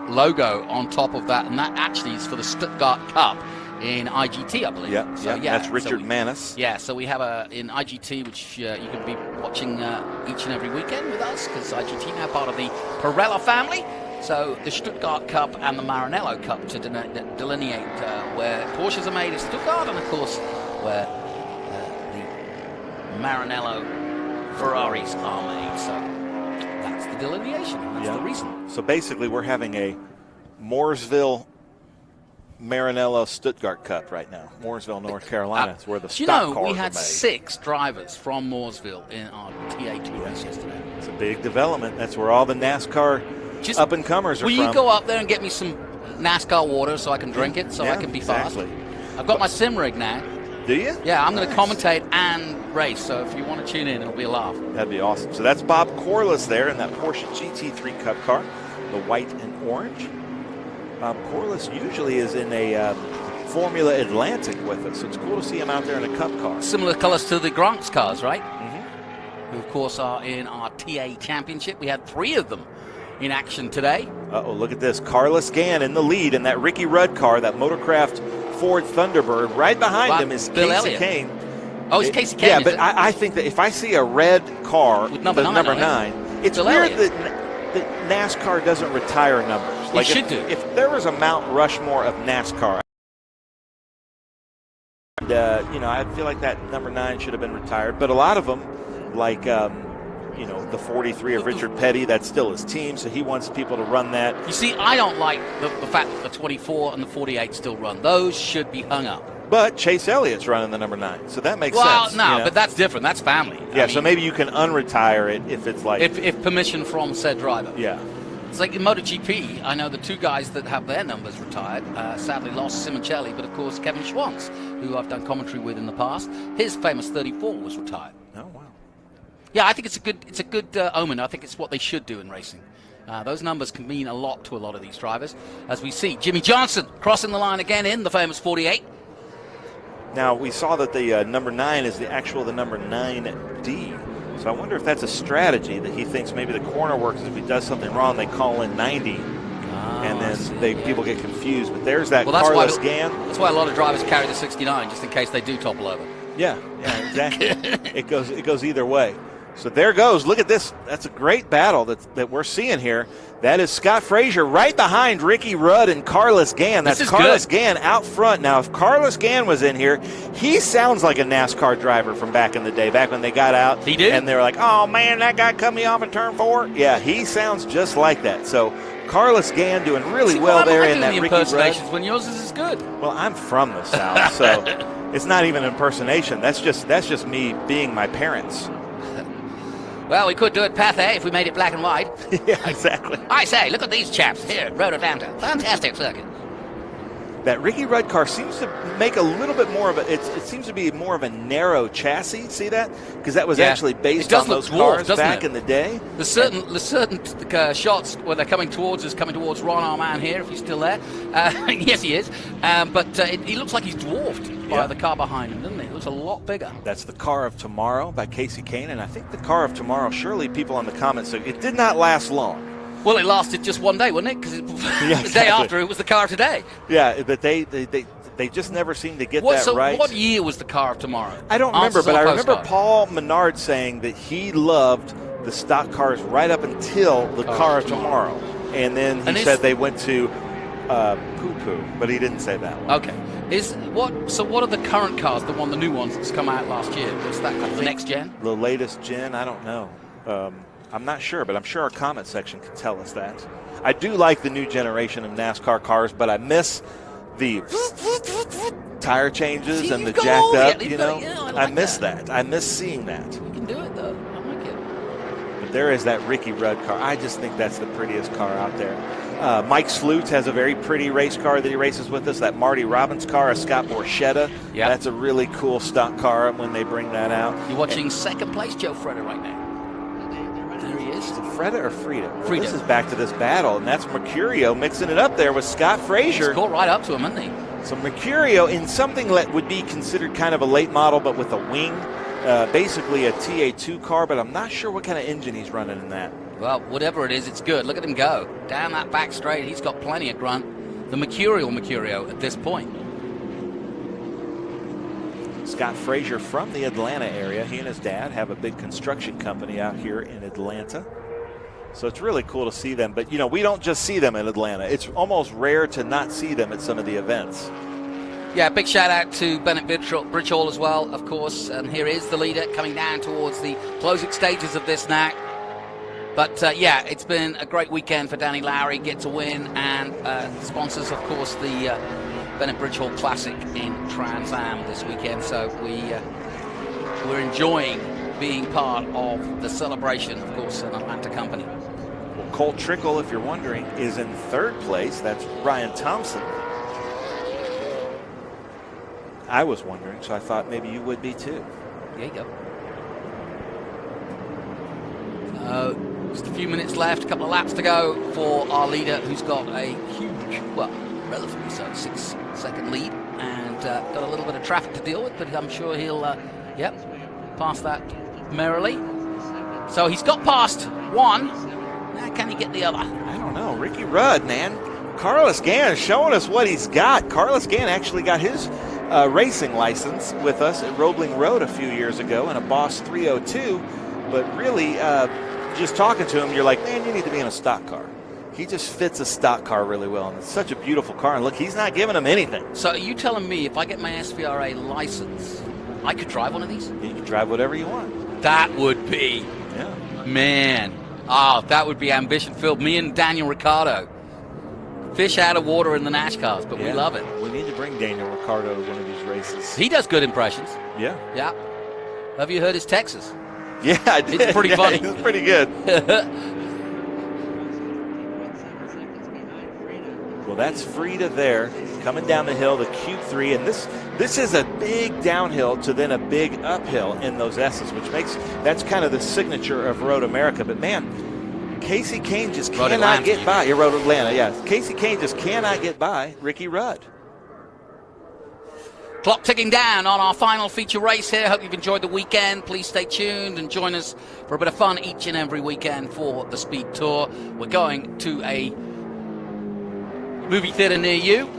logo on top of that, and that actually is for the Stuttgart Cup in IGT, I believe. Yeah, so, that's Richard Manis. Yeah, so we have in IGT, which you can be watching each and every weekend with us, because IGT now part of the Pirella family. So the Stuttgart Cup and the Maranello Cup to delineate where Porsches are made in Stuttgart, and of course where the Maranello Ferraris are made. So that's the delineation. That's the reason. So basically, we're having a Mooresville Maranello Stuttgart Cup right now. Mooresville, North Carolina. It's where the stock cars we had are made. 6 drivers from Mooresville in our TA2 race yesterday. It's a big development. That's where all the NASCAR up-and-comers are will from. You go up there and get me some NASCAR water so I can drink it, so I can be fast? I've got my sim rig now. Do you? Yeah, I'm going to commentate and race, so if you want to tune in, it'll be a laugh. That'd be awesome. So that's Bob Corliss there in that Porsche GT3 Cup car, the white and orange. Bob Corliss usually is in a Formula Atlantic with us, so it's cool to see him out there in a Cup car. Similar colors to the Grant's cars, right? Who, of course, are in our TA Championship. We had 3 of them in action today. Uh-oh, look at this. Carlos Gann in the lead in that Ricky Rudd car, that Motorcraft Ford Thunderbird. Right behind him is Bill Casey Elliott. Kane. Oh, it's Casey Kane. Yeah, but I think that if I see a red car with number 9, it's Bill weird Elliott. that NASCAR doesn't retire numbers. It should do. If there was a Mount Rushmore of NASCAR, I feel like that number 9 should have been retired. But a lot of them, like the 43 of Richard Petty, that's still his team, so he wants people to run that. You see, I don't like the fact that the 24 and the 48 still run. Those should be hung up. But Chase Elliott's running the number 9, so that makes sense. Well, no, but that's different. That's family. Yeah, so maybe you can unretire it if it's like... If permission from said driver. Yeah. It's like in MotoGP, I know the 2 guys that have their numbers retired sadly lost Simoncelli, but of course Kevin Schwantz, who I've done commentary with in the past, his famous 34 was retired. Oh, wow. Yeah, I think it's a good omen. I think it's what they should do in racing. Those numbers can mean a lot to a lot of these drivers. As we see, Jimmy Johnson crossing the line again in the famous 48. Now, we saw that the number 9 is the number 9D. So I wonder if that's a strategy that he thinks maybe the corner workers, if he does something wrong, they call in 90. And then people get confused. But there's that Carlos Gann. That's why a lot of drivers carry the 69, just in case they do topple over. Yeah, exactly. It goes either way. So there goes. Look at this. That's a great battle that we're seeing here. That is Scott Frazier right behind Ricky Rudd and Carlos Gann. That's Carlos Gann out front. Now, if Carlos Gann was in here, he sounds like a NASCAR driver from back in the day, back when they got out. He did? And they were like, oh, man, that guy cut me off in turn 4. Yeah, he sounds just like that. So Carlos Gann doing really well there in that Ricky Rudd. When yours is as good. Well, I'm from the South, so it's not even an impersonation. That's just me being my parents. Well, we could do it Path A if we made it black and white. Yeah, exactly. I say, look at these chaps here at Road Atlanta. Fantastic circuit. That Ricky Rudd car seems to make a little bit more of a, it seems to be more of a narrow chassis. See that? Because that was actually based on those cars back in the day. There's certain shots where they're coming towards Ron Armand here, if he's still there. Yes, he is. But he looks like he's dwarfed by the car behind him, doesn't he? It looks a lot bigger. That's the Car of Tomorrow by Casey Kane, and I think the Car of Tomorrow, surely people in the comments, so it did not last long. Well, it lasted just one day, wasn't it? Because the day after, it was the car of today. Yeah, but they just never seemed to get that right. What year was the Car of Tomorrow? I don't remember, but I remember Paul Menard saying that he loved the stock cars right up until the Car of Tomorrow. And then he said they went to poo-poo, but he didn't say that one. Okay. So what are the current cars, the new ones that's come out last year? Was that the next gen? The latest gen? I don't know. I'm not sure, but I'm sure our comment section can tell us that. I do like the new generation of NASCAR cars, but I miss the tire changes and the jacked up, I miss that. I miss seeing that. You can do it, though. I like it. But there is that Ricky Rudd car. I just think that's the prettiest car out there. Mike Slutz has a very pretty race car that he races with us, that Marty Robbins car, a Scott Borchetta. Yeah. That's a really cool stock car when they bring that out. You're watching second place Joe Freda right now. There he is. Is it Freda or Frida? Frida. Well, this is back to this battle, and that's Mercurio mixing it up there with Scott Frazier. He's caught right up to him, hasn't he? So Mercurio in something that would be considered kind of a late model, but with a wing, basically a TA2 car, but I'm not sure what kind of engine he's running in that. Well, whatever it is, it's good. Look at him go. Down that back straight, he's got plenty of grunt. The Mercurio at this point. Scott Frazier from the Atlanta area. He and his dad have a big construction company out here in Atlanta. So it's really cool to see them. But, you know, we don't just see them in Atlanta. It's almost rare to not see them at some of the events. Yeah, big shout out to Bennett Bridgehall as well, of course. And here is the leader coming down towards the closing stages of this now. But, yeah, it's been a great weekend for Danny Lowry. Gets a win and sponsors, of course, the Bennett Bridgehall Classic in Trans Am this weekend. So we're enjoying being part of the celebration, of course, an Atlanta company. Well, Cole Trickle, if you're wondering, is in third place. That's Ryan Thompson. I was wondering, so I thought maybe you would be too. There you go. Just a few minutes left, a couple of laps to go for our leader, who's got a huge, well, relatively so, 6-second lead, and got a little bit of traffic to deal with, but I'm sure he'll, pass that merrily. So he's got past one. Now can he get the other? I don't know. Ricky Rudd, man. Carlos Gann showing us what he's got. Carlos Gann actually got his racing license with us at Roebling Road a few years ago in a Boss 302, but really just talking to him, you're like, man, you need to be in a stock car. He just fits a stock car really well, and it's such a beautiful car, and look, he's not giving him anything. So are you telling me if I get my SVRA license, I could drive one of these? You can drive whatever you want. That would be, man, that would be ambition-filled. Me and Daniel Ricciardo, fish out of water in the Nash cars, but we love it. We need to bring Daniel Ricciardo to one of these races. He does good impressions. Yeah. Yeah. Have you heard his Texas? Yeah, I did. It's pretty funny. It's pretty good. Well, that's Frida there, coming down the hill, the Q3, and this is a big downhill to then a big uphill in those S's, which that's kind of the signature of Road America. But man, Casey Kane just cannot get by. Yeah, Road Atlanta, yeah. Casey Kane just cannot get by Ricky Rudd. Clock ticking down on our final feature race here. Hope you've enjoyed the weekend. Please stay tuned and join us for a bit of fun each and every weekend for the Speed Tour. We're going to a movie theater near you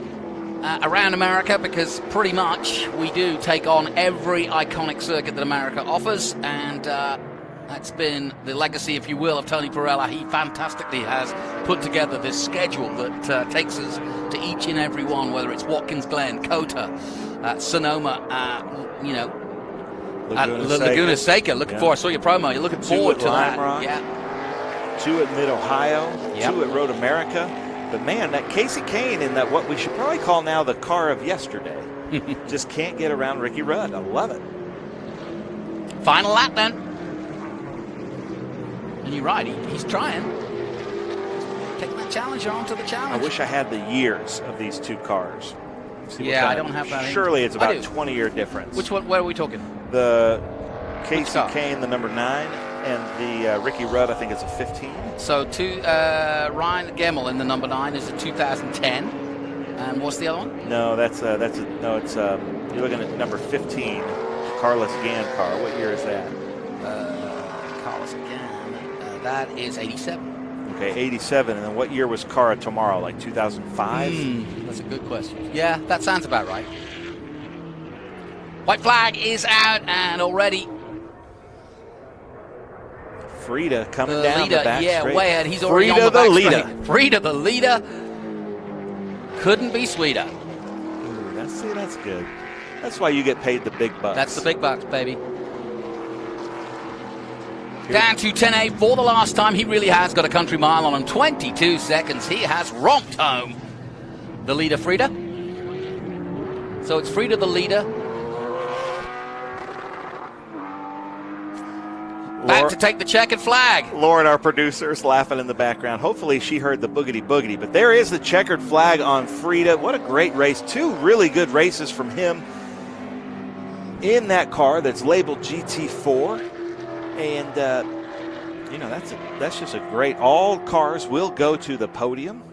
around America, because pretty much we do take on every iconic circuit that America offers, and that's been the legacy, if you will, of Tony Perella. He fantastically has put together this schedule that takes us to each and every one, whether it's Watkins Glen, Cota, Sonoma, Laguna Seca. Looking for, I saw your promo. You're looking forward to that. Rock, 2 at Mid-Ohio, 2 at Road America. But man, that Casey Kane in that what we should probably call now the car of yesterday just can't get around Ricky Rudd. I love it. Final lap then. And you're right, he's trying. Taking that challenger onto the challenge. I wish I had the years of these two cars. I don't have that. Surely it's about a 20-year difference. Which one? Where are we talking? The Casey Kane, the number 9, and the Ricky Rudd, I think it's a 15. So Ryan Gemmell in the number 9 is a 2010. And what's the other one? No, it's you're looking at number 15, Carlos Gann car. What year is that? Carlos Gann. That is 87. Okay, 87. And then what year was Cara Tomorrow? Like 2005? That's a good question. Yeah, that sounds about right. White flag is out, and already Frida coming down the back straight. Way ahead. He's already on the back straight. Frida, the leader. Couldn't be sweeter. Ooh, that's good. That's why you get paid the big bucks. That's the big bucks, baby. Down to 10A for the last time. He really has got a country mile on him. 22 seconds. He has romped home the leader, Frida. So it's Frida, the leader. Back to take the checkered flag. Lauren, our producer, is laughing in the background. Hopefully she heard the boogity-boogity. But there is the checkered flag on Frida. What a great race. 2 really good races from him in that car that's labeled GT4. And, that's just a great. All cars will go to the podium.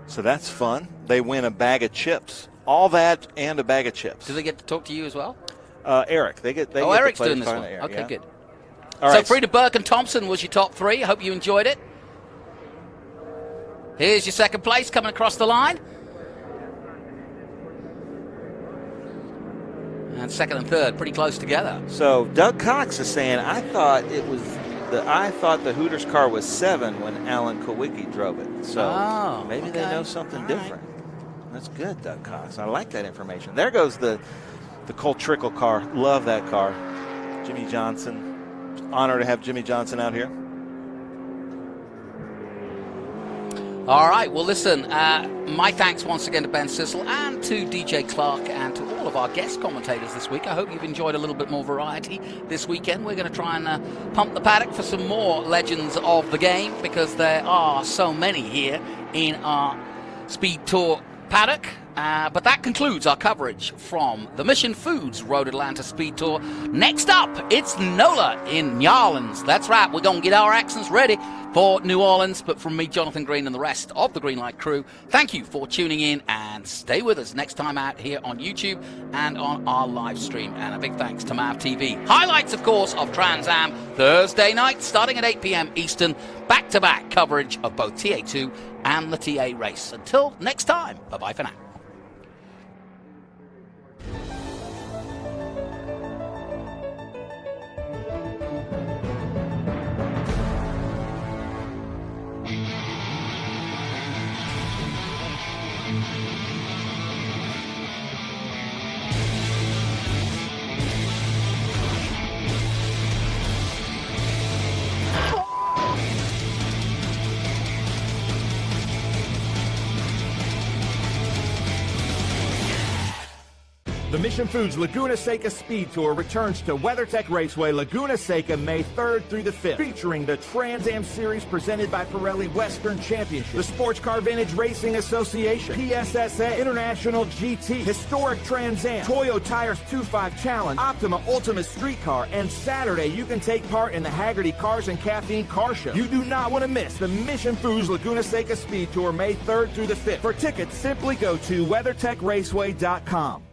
So that's fun. They win a bag of chips. All that and a bag of chips. Do they get to talk to you as well? Eric. Eric's doing this one. Okay, good. All So right. Frida, Burke, and Thompson was your top 3. I hope you enjoyed it. Here's your second place coming across the line. And second and third, pretty close together. So Doug Cox is saying, I thought the Hooters car was 7 when Alan Kowicki drove it. So maybe they know something different. That's good, Doug Cox. I like that information. There goes the Cole Trickle car. Love that car. Jimmy Johnson. Honor to have Jimmy Johnson out here. All right, well, listen, my thanks once again to Ben Sissel and to DJ Clark and to all of our guest commentators this week. I hope you've enjoyed a little bit more variety this weekend. We're going to try and pump the paddock for some more legends of the game, because there are so many here in our Speed Tour paddock. But that concludes our coverage from the Mission Foods Road Atlanta Speed Tour. Next up, it's NOLA in New Orleans. That's right, we're going to get our accents ready for New Orleans. But from me, Jonathan Green, and the rest of the Greenlight crew, thank you for tuning in, and stay with us next time out here on YouTube and on our live stream. And a big thanks to MAV TV. Highlights, of course, of Trans Am Thursday night, starting at 8 p.m. Eastern. Back-to-back coverage of both TA2 and the TA race. Until next time, bye-bye for now. The Mission Foods Laguna Seca Speed Tour returns to WeatherTech Raceway Laguna Seca May 3rd through the 5th, featuring the Trans Am Series presented by Pirelli Western Championship, the Sports Car Vintage Racing Association, PSSA International GT, Historic Trans Am, Toyo Tires 2.5 Challenge, Optima Ultimate Street Car, and Saturday you can take part in the Haggerty Cars and Caffeine Car Show. You do not want to miss the Mission Foods Laguna Seca Speed Tour May 3rd through the 5th. For tickets, simply go to WeatherTechRaceway.com.